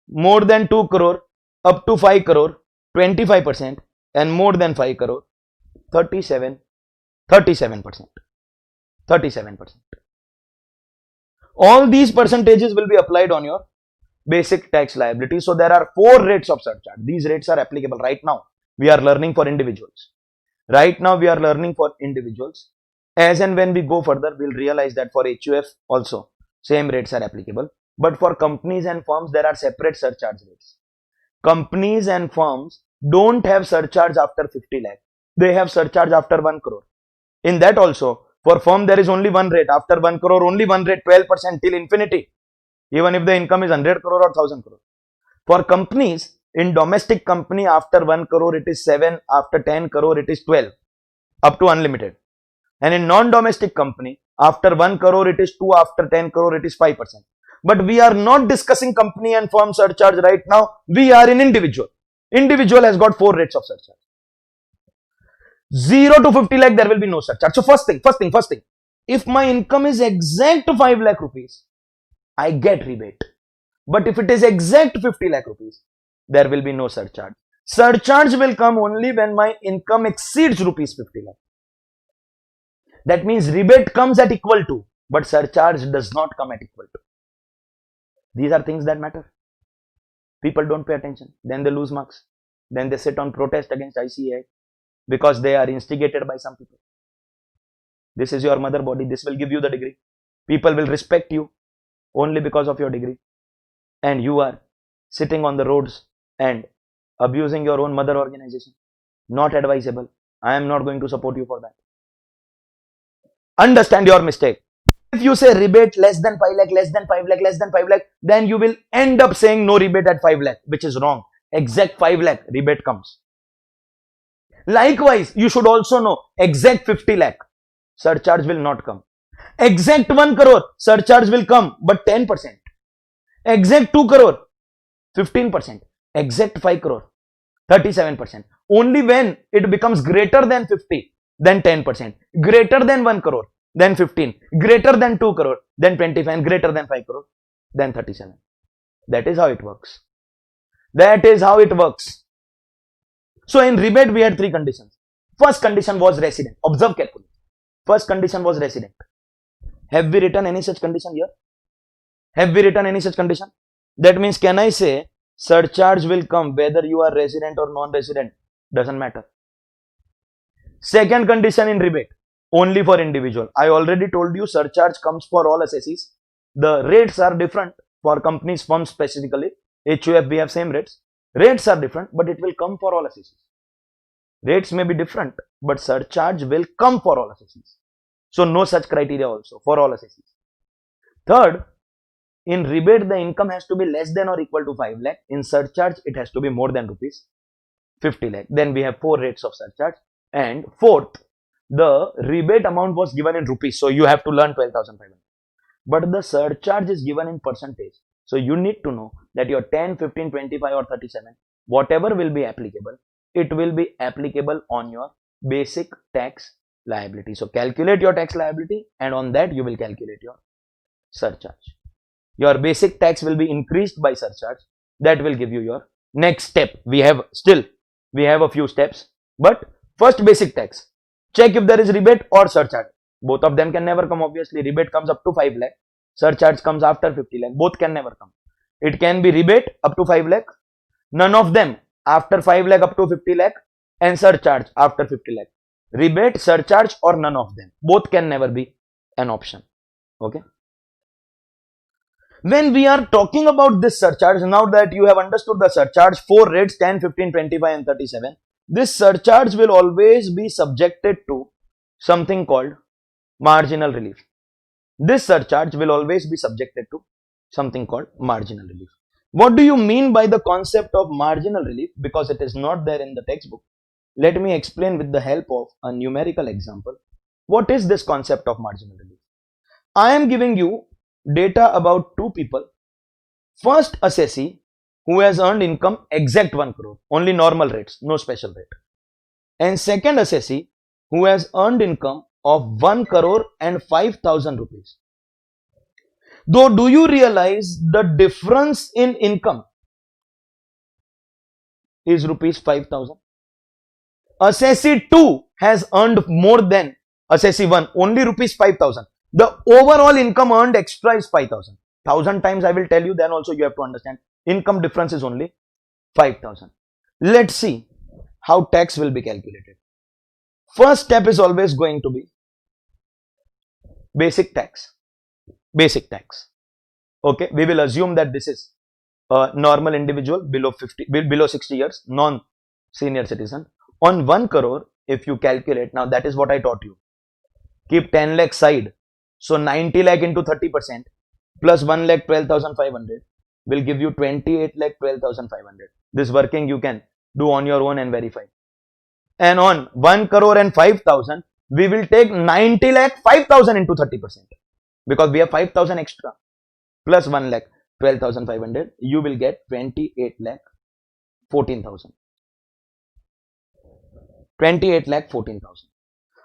More than 2 crore, up to 5 crore, 25%. And more than 5 crore, 37%. 37%. All these percentages will be applied on your basic tax liability. So there are 4 rates of surcharge. These rates are applicable right now. We are learning for individuals. As and when we go further, we'll realize that for HUF also same rates are applicable. But for companies and firms, there are separate surcharge rates. Companies and firms don't have surcharge after 50 lakh. They have surcharge after 1 crore. In that also, for firm there is only one rate. After 1 crore, only one rate, 12% till infinity. Even if the income is 100 crore or 1000 crore. For companies, in domestic company, after 1 crore it is 7, after 10 crore it is 12, up to unlimited. And in non-domestic company, after 1 crore it is 2, after 10 crore it is 5%. But we are not discussing company and firm surcharge right now. We are in individual. Individual has got 4 rates of surcharge. 0 to 50 lakh, there will be no surcharge. So first thing, if my income is exact 5 lakh rupees, I get rebate. But if it is exact 50 lakh rupees, there will be no surcharge. Surcharge will come only when my income exceeds rupees 50 lakh. That means rebate comes at equal to, but surcharge does not come at equal to. These are things that matter. People don't pay attention. Then they lose marks. Then they sit on protest against ICAI because they are instigated by some people. This is your mother body. This will give you the degree. People will respect you only because of your degree. And you are sitting on the roads and abusing your own mother organization. Not advisable. I am not going to support you for that. Understand your mistake. If you say rebate less than 5 lakh, less than 5 lakh, less than 5 lakh, then you will end up saying no rebate at 5 lakh, which is wrong. Exact 5 lakh rebate comes. Likewise, you should also know exact 50 lakh surcharge will not come. Exact 1 crore surcharge will come, but 10%. Exact 2 crore, 15%. Exact 5 crore, 37%. Only when it becomes greater than 50, then 10%. Greater than 1 crore, then 15. Greater than 2 crore, then 25. And greater than 5 crore, then 37. That is how it works. So in rebate, we had 3 conditions. First condition was resident. Observe carefully. First condition was resident. Have we written any such condition here? That means, can I say surcharge will come whether you are resident or non-resident? Doesn't matter. Second condition in rebate, only for individual. I already told you surcharge comes for all assessees. The rates are different for companies, firms specifically. HUF, we have same rates. Rates are different, but it will come for all assessees. Rates may be different, but surcharge will come for all assessees. So no such criteria also for all assessees. Third, in rebate, the income has to be less than or equal to 5 lakh. In surcharge, it has to be more than rupees 50 lakh. Then we have 4 rates of surcharge. And fourth, the rebate amount was given in rupees. So you have to learn 12,500. But the surcharge is given in percentage. So you need to know that your 10, 15, 25 or 37, whatever will be applicable, it will be applicable on your basic tax liability. So calculate your tax liability, and on that you will calculate your surcharge. Your basic tax will be increased by surcharge. That will give you your next step. We have a few steps, but first basic tax. Check if there is rebate or surcharge. Both of them can never come, obviously. Rebate comes up to 5 lakh. Surcharge comes after 50 lakh. Both can never come. It can be rebate up to 5 lakh. None of them after 5 lakh up to 50 lakh, and surcharge after 50 lakh. Rebate, surcharge, or none of them. Both can never be an option. Okay. When we are talking about this surcharge, now that you have understood the surcharge, 4 rates 10, 15, 25 and 37, this surcharge will always be subjected to something called marginal relief. This surcharge will always be subjected to something called marginal relief. What do you mean by the concept of marginal relief? Because it is not there in the textbook. Let me explain with the help of a numerical example. What is this concept of marginal relief? I am giving you data about two people. First assessee who has earned income exact 1 crore, only normal rates, no special rate. And second assessee who has earned income of 1 crore and 5,000 rupees. Though, do you realize the difference in income is rupees 5,000? Assessee 2 has earned more than assessee 1, only rupees 5,000. The overall income earned extra is 5,000. 1,000 times I will tell you, then also you have to understand. Income difference is only 5,000. Let's see how tax will be calculated. First step is always going to be basic tax. Basic tax. Okay, we will assume that this is a normal individual below 60 years, non-senior citizen. On 1 crore, if you calculate, now that is what I taught you. Keep 10 lakh side. So 90 lakh into 30% plus 1 lakh 12,500 will give you 28 lakh 12,500. This working you can do on your own and verify. And on 1 crore and 5,000, we will take 90 lakh 5,000 into 30%. Because we have 5,000 extra plus 1 lakh 12,500, you will get 28 lakh 14,000. 28 lakh 14,000.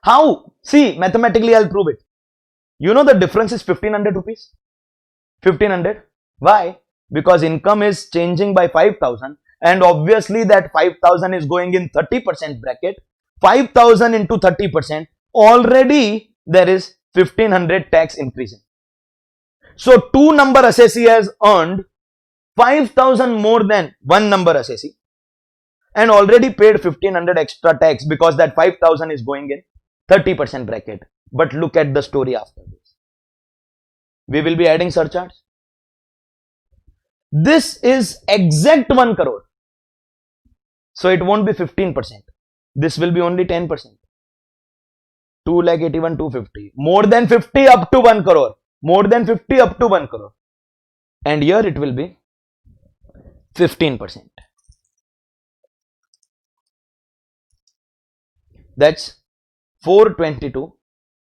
How? See, mathematically I'll prove it. You know the difference is 1,500 rupees. 1,500. Why? Because income is changing by 5,000, and obviously that 5,000 is going in 30% bracket. 5,000 into 30%, already there is 1,500 tax increasing. So 2 number assessee has earned 5,000 more than 1 number assessee and already paid 1,500 extra tax because that 5,000 is going in 30% bracket. But look at the story after this. We will be adding surcharge. This is exact 1 crore. So it won't be 15%. This will be only 10%. 2,81,250. More than 50 up to 1 crore. More than 50 up to 1 crore. And here it will be 15%. That's 422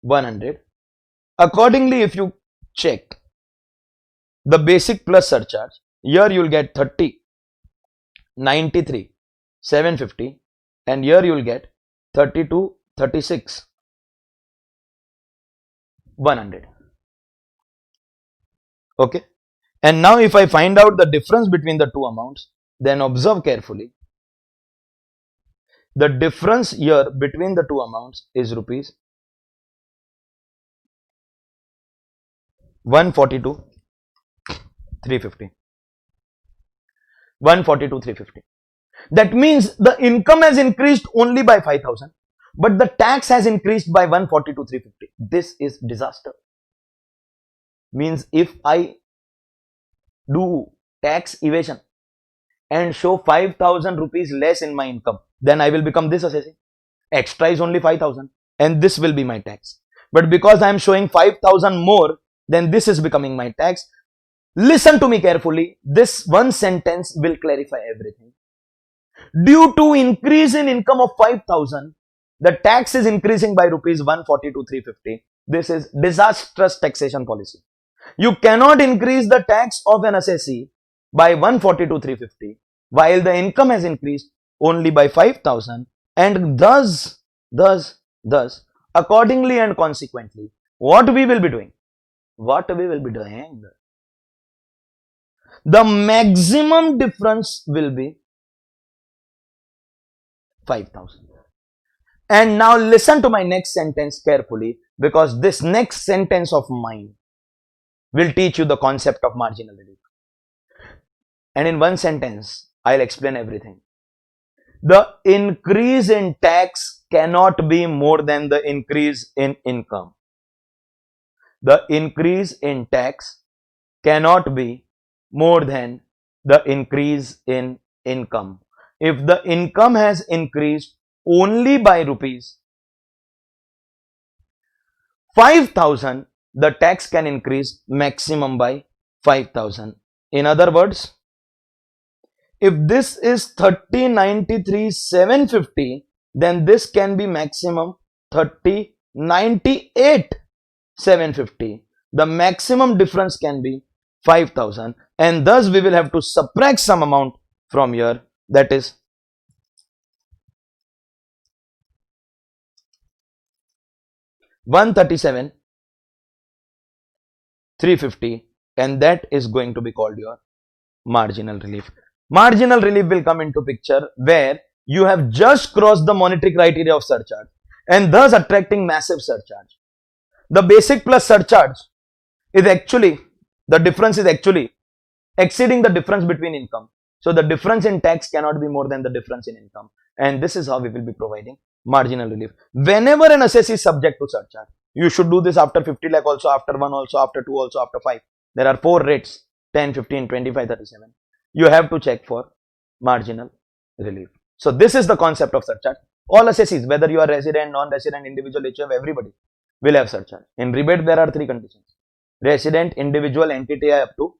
100. Accordingly, if you check the basic plus surcharge, here you will get 30, 93, 750, and here you will get 32, 36, 100. Okay. And now if I find out the difference between the two amounts, then observe carefully. The difference here between the two amounts is rupees 142, 350. 142, 350. That means the income has increased only by 5,000, but the tax has increased by 142, 350. This is disaster. Means if I do tax evasion and show 5,000 rupees less in my income, then I will become this assessee. Extra is only 5,000 and this will be my tax. But because I am showing 5,000 more, then this is becoming my tax. Listen to me carefully. This one sentence will clarify everything. Due to increase in income of 5,000, the tax is increasing by rupees 142, 350. This is disastrous taxation policy. You cannot increase the tax of an assessee by 142, 350 while the income has increased only by 5,000, and thus Accordingly and consequently, what we will be doing? What we will be doing? The maximum difference will be 5,000. And now listen to my next sentence carefully, because this next sentence of mine will teach you the concept of marginal relief. And in one sentence, I'll explain everything. The increase in tax cannot be more than the increase in income. The increase in tax cannot be more than the increase in income. If the income has increased only by rupees 5,000, the tax can increase maximum by 5,000. In other words, if this is 30,93,750, then this can be maximum 30,98,750. The maximum difference can be 5,000, and thus we will have to subtract some amount from here, that is 137,350, and that is going to be called your marginal relief. Marginal relief will come into picture where you have just crossed the monetary criteria of surcharge and thus attracting massive surcharge. The basic plus surcharge is actually, the difference is actually exceeding the difference between income. So the difference in tax cannot be more than the difference in income, and this is how we will be providing marginal relief. Whenever an assessee is subject to surcharge, you should do this after 50 lakh also, after 1 also, after 2 also, after 5. There are 4 rates: 10, 15, 25, 37. You have to check for marginal relief. So this is the concept of surcharge. All assessees, whether you are resident, non-resident, individual, HF, everybody will have surcharge. In rebate, there are 3 conditions: resident, individual, entity up to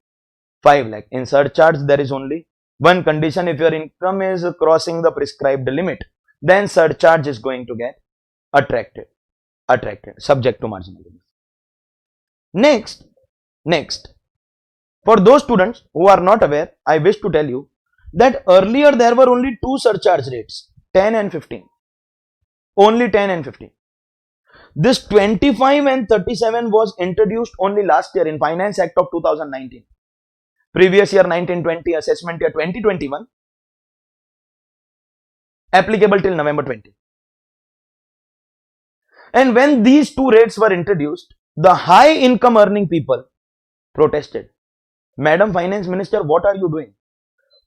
5 lakh. In surcharge, there is only one condition: if your income is crossing the prescribed limit, then surcharge is going to get attracted, subject to marginal relief. Next, for those students who are not aware, I wish to tell you that earlier there were only 2 surcharge rates, 10 and 15. Only 10 and 15. This 25 and 37 was introduced only last year in Finance Act of 2019. Previous year 1920, assessment year 2021, applicable till November 20. And when these 2 rates were introduced, the high income earning people protested. Madam Finance Minister, what are you doing?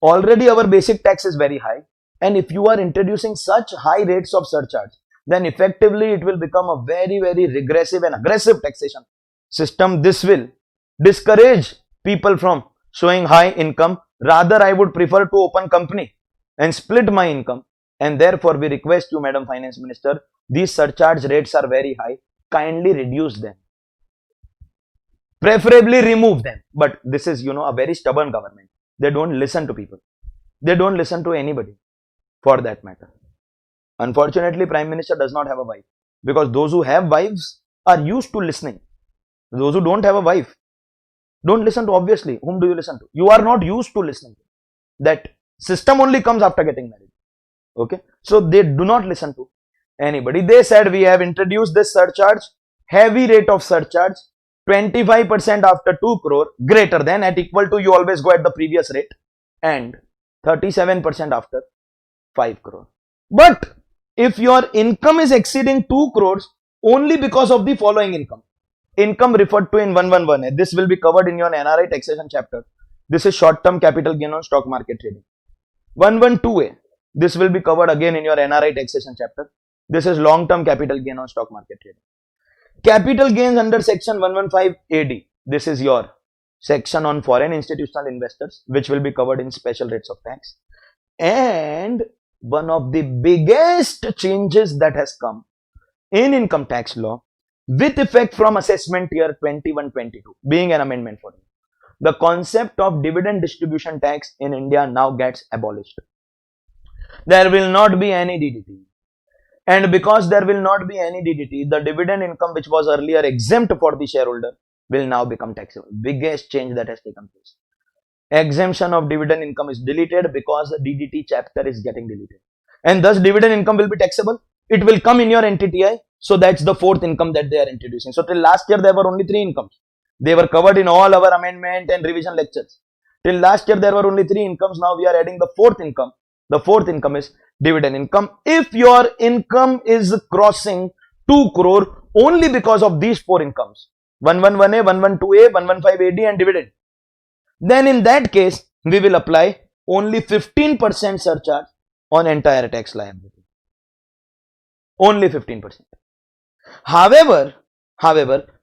Already our basic tax is very high, and if you are introducing such high rates of surcharge, then effectively it will become a very, very regressive and aggressive taxation system. This will discourage people from showing high income. Rather, I would prefer to open company and split my income, and therefore we request you, Madam Finance Minister, these surcharge rates are very high, kindly reduce them, preferably remove them. But this is, a very stubborn government. They don't listen to people. They don't listen to anybody for that matter. Unfortunately, Prime Minister does not have a wife, because those who have wives are used to listening. Those who don't have a wife don't listen to, obviously. Whom do you listen to? You are not used to listening to. That system only comes after getting married. Okay. So they do not listen to anybody. They said we have introduced this surcharge, heavy rate of surcharge, 25% after 2 crore, greater than, at equal to, you always go at the previous rate, and 37% after 5 crore. But if your income is exceeding 2 crores only because of the following income referred to in 111A, this will be covered in your NRI taxation chapter. This is short-term capital gain on stock market trading. 112A, this will be covered again in your NRI taxation chapter. This is long-term capital gain on stock market trading. Capital gains under section 115 AD, this is your section on foreign institutional investors, which will be covered in special rates of tax. And one of the biggest changes that has come in income tax law with effect from assessment year 21-22, being an amendment for it, the concept of dividend distribution tax in India now gets abolished. There will not be any DDT. And because there will not be any DDT, the dividend income which was earlier exempt for the shareholder will now become taxable. Biggest change that has taken place. Exemption of dividend income is deleted because the DDT chapter is getting deleted. And thus dividend income will be taxable. It will come in your NTTI So that's the fourth income that they are introducing. So till last year there were only three incomes. They were covered in all our amendment and revision lectures. Till last year there were only three incomes. Now we are adding the fourth income. The fourth income is dividend income. If your income is crossing 2 crore only because of these four incomes, 111A, 112A, 115AD and dividend, then in that case we will apply only 15% surcharge on entire tax liability. Only 15%. However,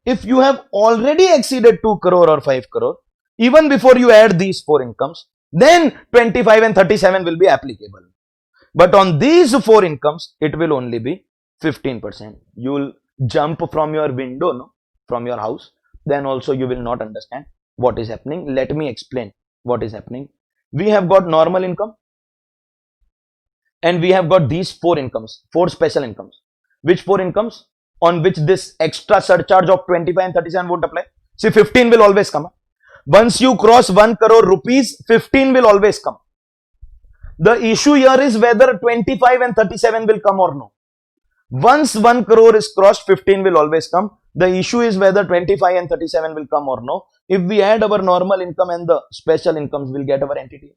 if you have already exceeded 2 crore or 5 crore, even before you add these four incomes, then 25 and 37 will be applicable. But on these four incomes, it will only be 15%. You will jump from your window, no? From your house. Then also you will not understand what is happening. Let me explain what is happening. We have got normal income and we have got these four incomes, four special incomes. Which four incomes? On which this extra surcharge of 25 and 37 won't apply. See, 15 will always come. Once you cross 1 crore rupees, 15 will always come. The issue here is whether 25 and 37 will come or no. Once 1 crore is crossed, 15 will always come. The issue is whether 25 and 37 will come or no. If we add our normal income and the special incomes, we'll get our entity.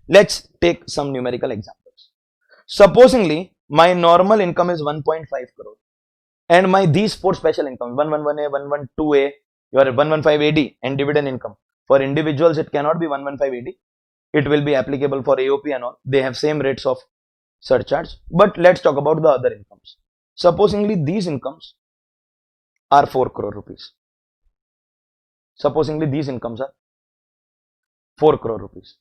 Let's take some numerical examples. Supposingly, my normal income is 1.5 crore and these four special incomes, 111A, 112A, your 115AD and dividend income. For individuals, it cannot be 115AD. It will be applicable for AOP and all. They have same rates of surcharge. But let's talk about the other incomes. Supposingly, these incomes are 4 crore rupees. Supposingly, these incomes are 4 crore rupees.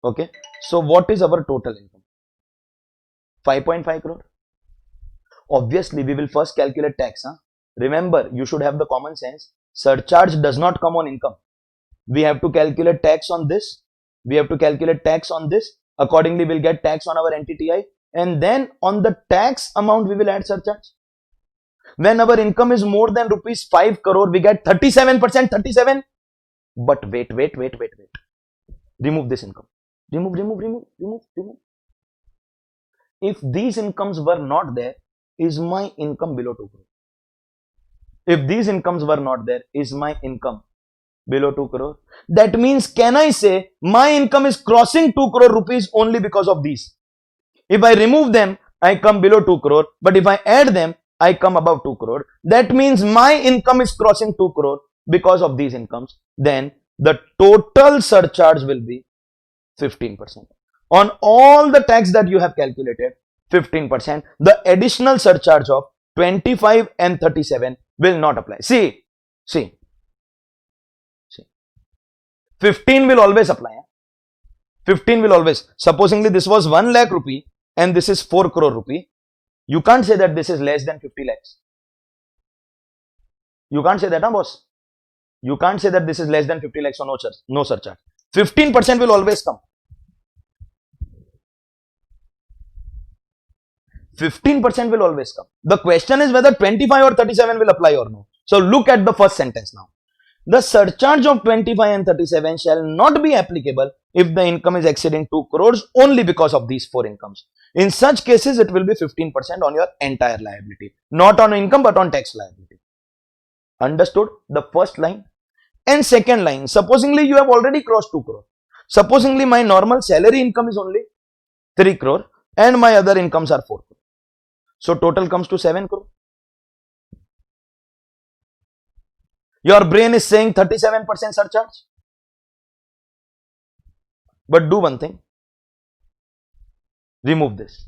Okay. So, what is our total income? 5.5 crore. Obviously, we will first calculate tax. Remember, you should have the common sense. Surcharge does not come on income. We have to calculate tax on this. We have to calculate tax on this. Accordingly, we'll get tax on our NTTI. And then on the tax amount, we will add surcharge. When our income is more than rupees 5 crore, we get 37%, 37. But wait. Remove this income. Remove. If these incomes were not there, is my income below 2 crore? If these incomes were not there, is my income below 2 crore? That means, can I say my income is crossing 2 crore rupees only because of these? If I remove them, I come below 2 crore. But if I add them, I come above 2 crore. That means my income is crossing 2 crore because of these incomes. Then the total surcharge will be 15%. On all the tax that you have calculated, 15%. The additional surcharge of 25 and 37 will not apply. See. 15 will always apply. 15 will always. Supposingly this was 1 lakh rupee and this is 4 crore rupee. You can't say that this is less than 50 lakhs. You can't say that, boss. You can't say that this is less than 50 lakhs or no surcharge. 15% will always come. 15% will always come. The question is whether 25 or 37 will apply or no. So look at the first sentence now. The surcharge of 25 and 37 shall not be applicable if the income is exceeding 2 crores only because of these four incomes. In such cases, it will be 15% on your entire liability. Not on income but on tax liability. Understood the first line? And second line, supposingly you have already crossed 2 crore. Supposingly my normal salary income is only 3 crore and my other incomes are 4 crore. So total comes to 7 crore. Your brain is saying 37% surcharge. But do one thing. Remove this.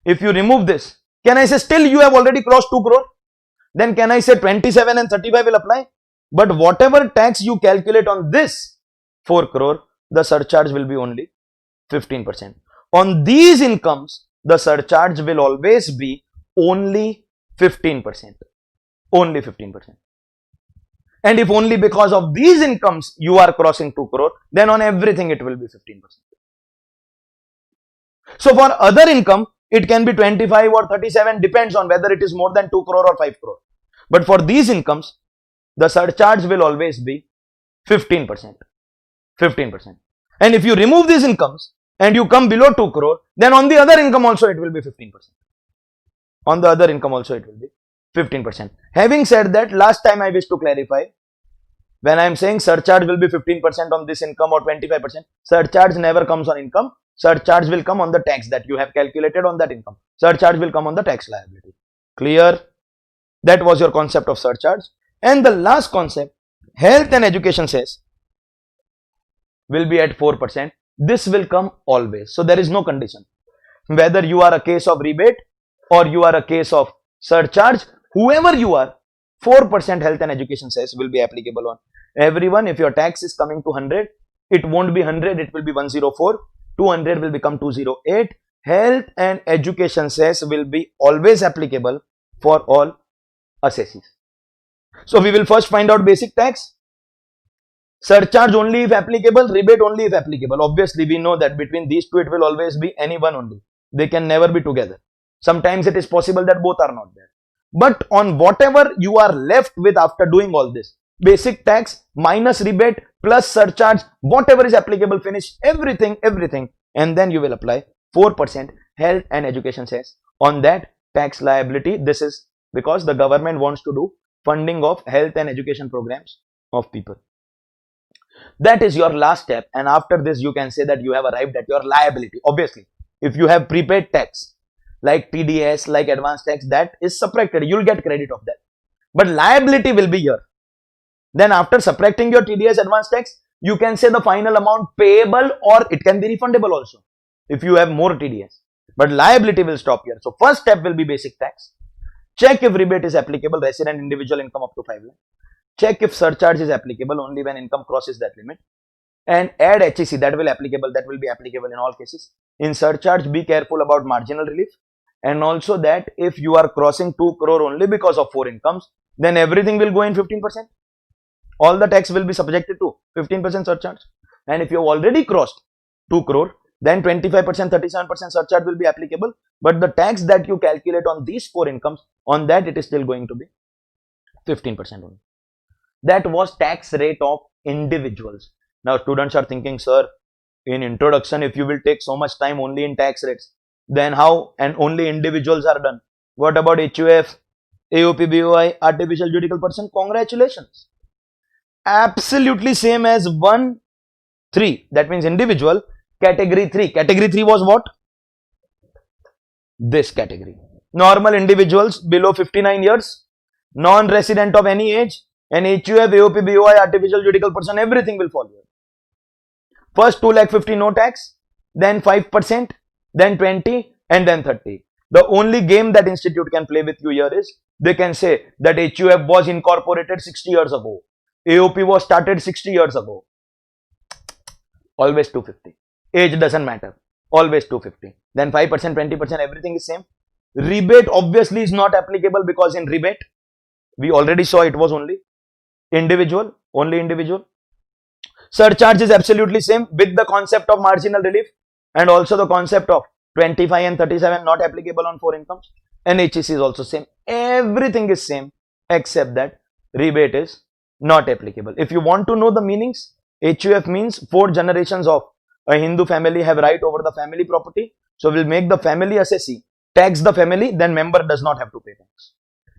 If you remove this, can I say still you have already crossed 2 crore? Then can I say 27 and 35 will apply? But whatever tax you calculate on this 4 crore, the surcharge will be only 15%. On these incomes, the surcharge will always be only 15%. Only 15%. And if only because of these incomes you are crossing 2 crore, then on everything it will be 15%. So for other income, it can be 25 or 37, depends on whether it is more than 2 crore or 5 crore. But for these incomes, the surcharge will always be 15%. 15%. And if you remove these incomes and you come below 2 crore, then on the other income also it will be 15%. On the other income also it will be 15%. Having said that, last time I wish to clarify, when I am saying surcharge will be 15% on this income or 25%, surcharge never comes on income. Surcharge will come on the tax that you have calculated on that income. Surcharge will come on the tax liability. Clear? That was your concept of surcharge. And the last concept, health and education cess will be at 4%. This will come always. So there is no condition. Whether you are a case of rebate or you are a case of surcharge, whoever you are, 4% health and education cess will be applicable on everyone. If your tax is coming to 100, it won't be 100, it will be 104. 200 will become 208. Health and education cess will be always applicable for all assessees. So we will first find out basic tax. Surcharge only if applicable, rebate only if applicable. Obviously, we know that between these two, it will always be any one only. They can never be together. Sometimes it is possible that both are not there. But on whatever you are left with after doing all this, basic tax minus rebate plus surcharge, whatever is applicable, finish everything, and then you will apply 4% health and education cess on that tax liability. This is because the government wants to do funding of health and education programs of people. That is your last step, and after this you can say that you have arrived at your liability. Obviously, if you have prepaid tax like TDS, like advance tax, that is subtracted, you will get credit of that, but liability will be here. Then after subtracting your TDS advance tax, you can say the final amount payable, or it can be refundable also if you have more TDS, but liability will stop here. So first step will be basic tax. Check if rebate is applicable, resident individual income up to 5 lakh. Check if surcharge is applicable only when income crosses that limit, and add HEC, that will be applicable in all cases. In surcharge, be careful about marginal relief, and also that if you are crossing 2 crore only because of 4 incomes, then everything will go in 15%. All the tax will be subjected to 15% surcharge, and if you have already crossed 2 crore, then 25%, 37% surcharge will be applicable, but the tax that you calculate on these 4 incomes, on that it is still going to be 15% only. That was tax rate of individuals. Now students are thinking, sir, in introduction, if you will take so much time only in tax rates, then how, and only individuals are done? What about HUF, AOP, BOI, artificial juridical person? Congratulations. Absolutely same as 1, 3. That means individual. Category 3. Category 3 was what? This category. Normal individuals below 59 years, non-resident of any age, and HUF, AOP, BOI, artificial juridical person, everything will fall here. First 2,50,000 no tax, then 5%, then 20, and then 30. The only game that institute can play with you here is, they can say that HUF was incorporated 60 years ago. AOP was started 60 years ago. Always 250. Age doesn't matter. Always 250. Then 5%, 20%, everything is same. Rebate obviously is not applicable, because in rebate, we already saw it was only individual, only individual. Surcharge is absolutely same with the concept of marginal relief, and also the concept of 25 and 37 not applicable on 4 incomes, and HEC is also same. Everything is same except that rebate is not applicable. If you want to know the meanings, HUF means 4 generations of a Hindu family have right over the family property. So we'll make the family assessee tax the family, then member does not have to pay tax.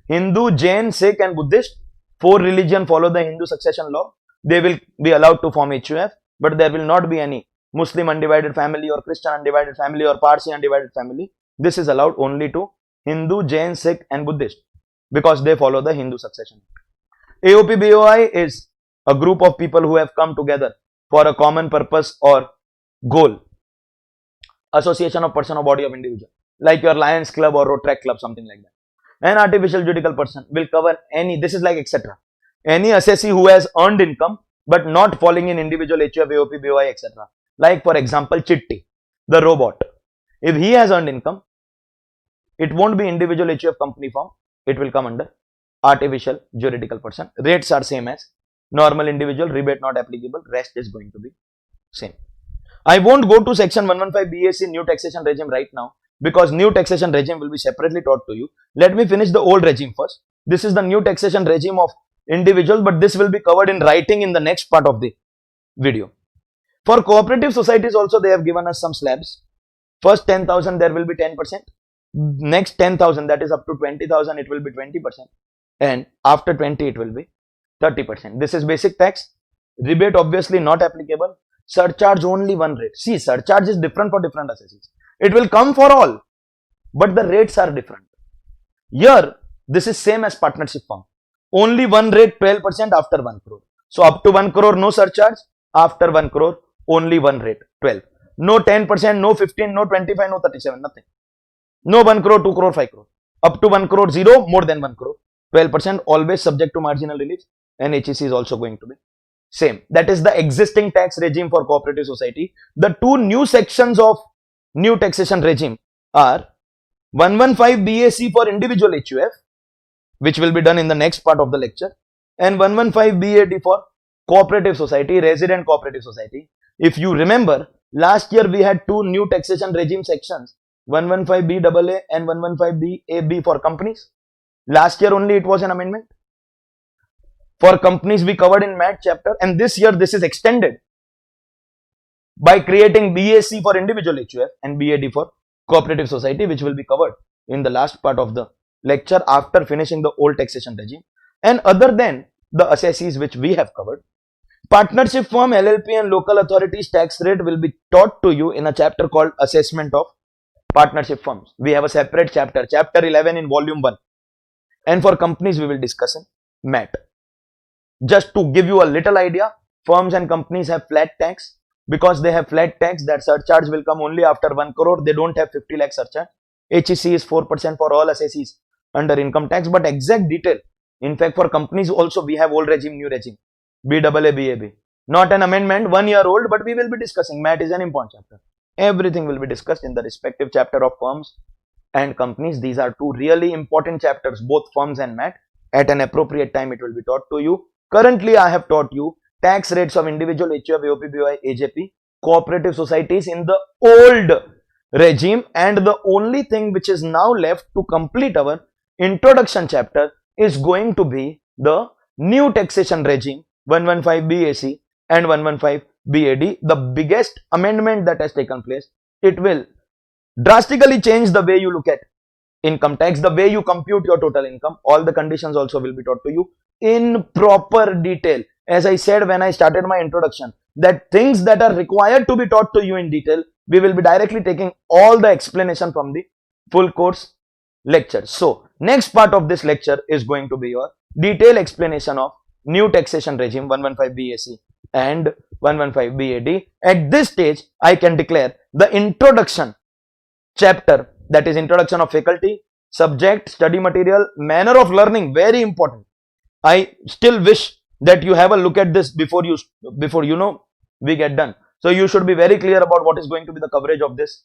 Hindu, Jain, Sikh and Buddhist, 4 religion follow the Hindu succession law. They will be allowed to form HUF, but there will not be any Muslim undivided family or Christian undivided family or Parsi undivided family. This is allowed only to Hindu, Jain, Sikh and Buddhist, because they follow the Hindu succession. AOP, BOI is a group of people who have come together for a common purpose or goal. Association of person or body of individual, like your Lions Club or Rotaract Club, something like that. An artificial juridical person will cover any, this is like etc. Any assessee who has earned income but not falling in individual HUF, AOP, BOI, etc. Like for example, Chitti, the robot. If he has earned income, it won't be individual HUF company form. It will come under artificial juridical person. Rates are same as normal individual, rebate not applicable, rest is going to be same. I won't go to section 115 BAC new taxation regime right now, because new taxation regime will be separately taught to you. Let me finish the old regime first. This is the new taxation regime of individual, but this will be covered in writing in the next part of the video. For cooperative societies also, they have given us some slabs. First 10,000 there will be 10%, Next 10,000, that is up to 20,000, it will be 20%, and after 20 it will be 30%. This is basic tax. Rebate obviously not applicable. Surcharge only one rate. See, surcharge is different for different assessees. It will come for all, but the rates are different. Here, this is same as partnership firm. Only one rate, 12% after 1 crore. So up to 1 crore, no surcharge. After 1 crore, only one rate, 12. No 10%, no 15, no 25, no 37, nothing. No 1 crore, 2 crore, 5 crore. Up to 1 crore, 0, more than 1 crore. 12%, always subject to marginal relief, and HEC is also going to be same. That is the existing tax regime for cooperative society. The two new sections of new taxation regime are 115 BAC for individual HUF, which will be done in the next part of the lecture, and 115 BAD for cooperative society, resident cooperative society. If you remember, last year we had two new taxation regime sections, 115 BAA and 115 BAB for companies. Last year only it was an amendment. For companies we covered in MAT chapter, and this year this is extended by creating BAC for individual HUF and BAD for cooperative society, which will be covered in the last part of the lecture after finishing the old taxation regime. And other than the assessees which we have covered, partnership firm, LLP and local authorities tax rate will be taught to you in a chapter called assessment of partnership firms. We have a separate chapter, chapter 11 in volume 1. And for companies we will discuss in MAT. Just to give you a little idea, firms and companies have flat tax. Because they have flat tax, that surcharge will come only after 1 crore. They don't have 50 lakh surcharge. HEC is 4% for all assessees under income tax, but exact detail. In fact, for companies also we have old regime, new regime, BAA, BAB. Not an amendment, 1 year old, but we will be discussing. MAT is an important chapter. Everything will be discussed in the respective chapter of firms and companies. These are two really important chapters, both firms and MAT. At an appropriate time, it will be taught to you. Currently, I have taught you tax rates of individual HUF, AOP, BOI, AJP, cooperative societies in the old regime, and the only thing which is now left to complete our introduction chapter is going to be the new taxation regime 115 BAC and 115 BAD. The biggest amendment that has taken place. It will drastically change the way you look at income tax, the way you compute your total income. All the conditions also will be taught to you in proper detail. As I said when I started my introduction, that things that are required to be taught to you in detail, we will be directly taking all the explanation from the full course lecture. So, next part of this lecture is going to be your detailed explanation of new taxation regime 115 BAC and 115 BAD. At this stage, I can declare the introduction chapter, that is introduction of faculty, subject, study material, manner of learning, very important. I still wish that you have a look at this before we get done. So you should be very clear about what is going to be the coverage of this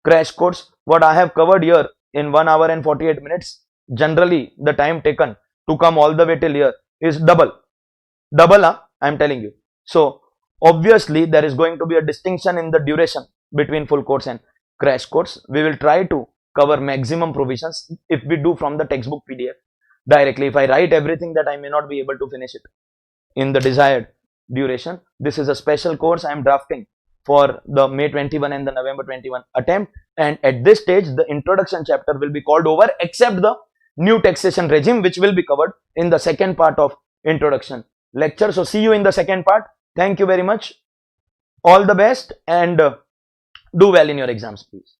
crash course. What I have covered here in 1 hour and 48 minutes, generally the time taken to come all the way till here is double, I am telling you. So obviously there is going to be a distinction in the duration between full course and crash course. We will try to cover maximum provisions if we do from the textbook PDF directly. If I write everything, that I may not be able to finish it in the desired duration. This is a special course I am drafting for the May 21 and the November 21 attempt, and at this stage the introduction chapter will be called over except the new taxation regime, which will be covered in the second part of introduction lecture. So see you in the second part. Thank you very much. All the best, and do well in your exams, please.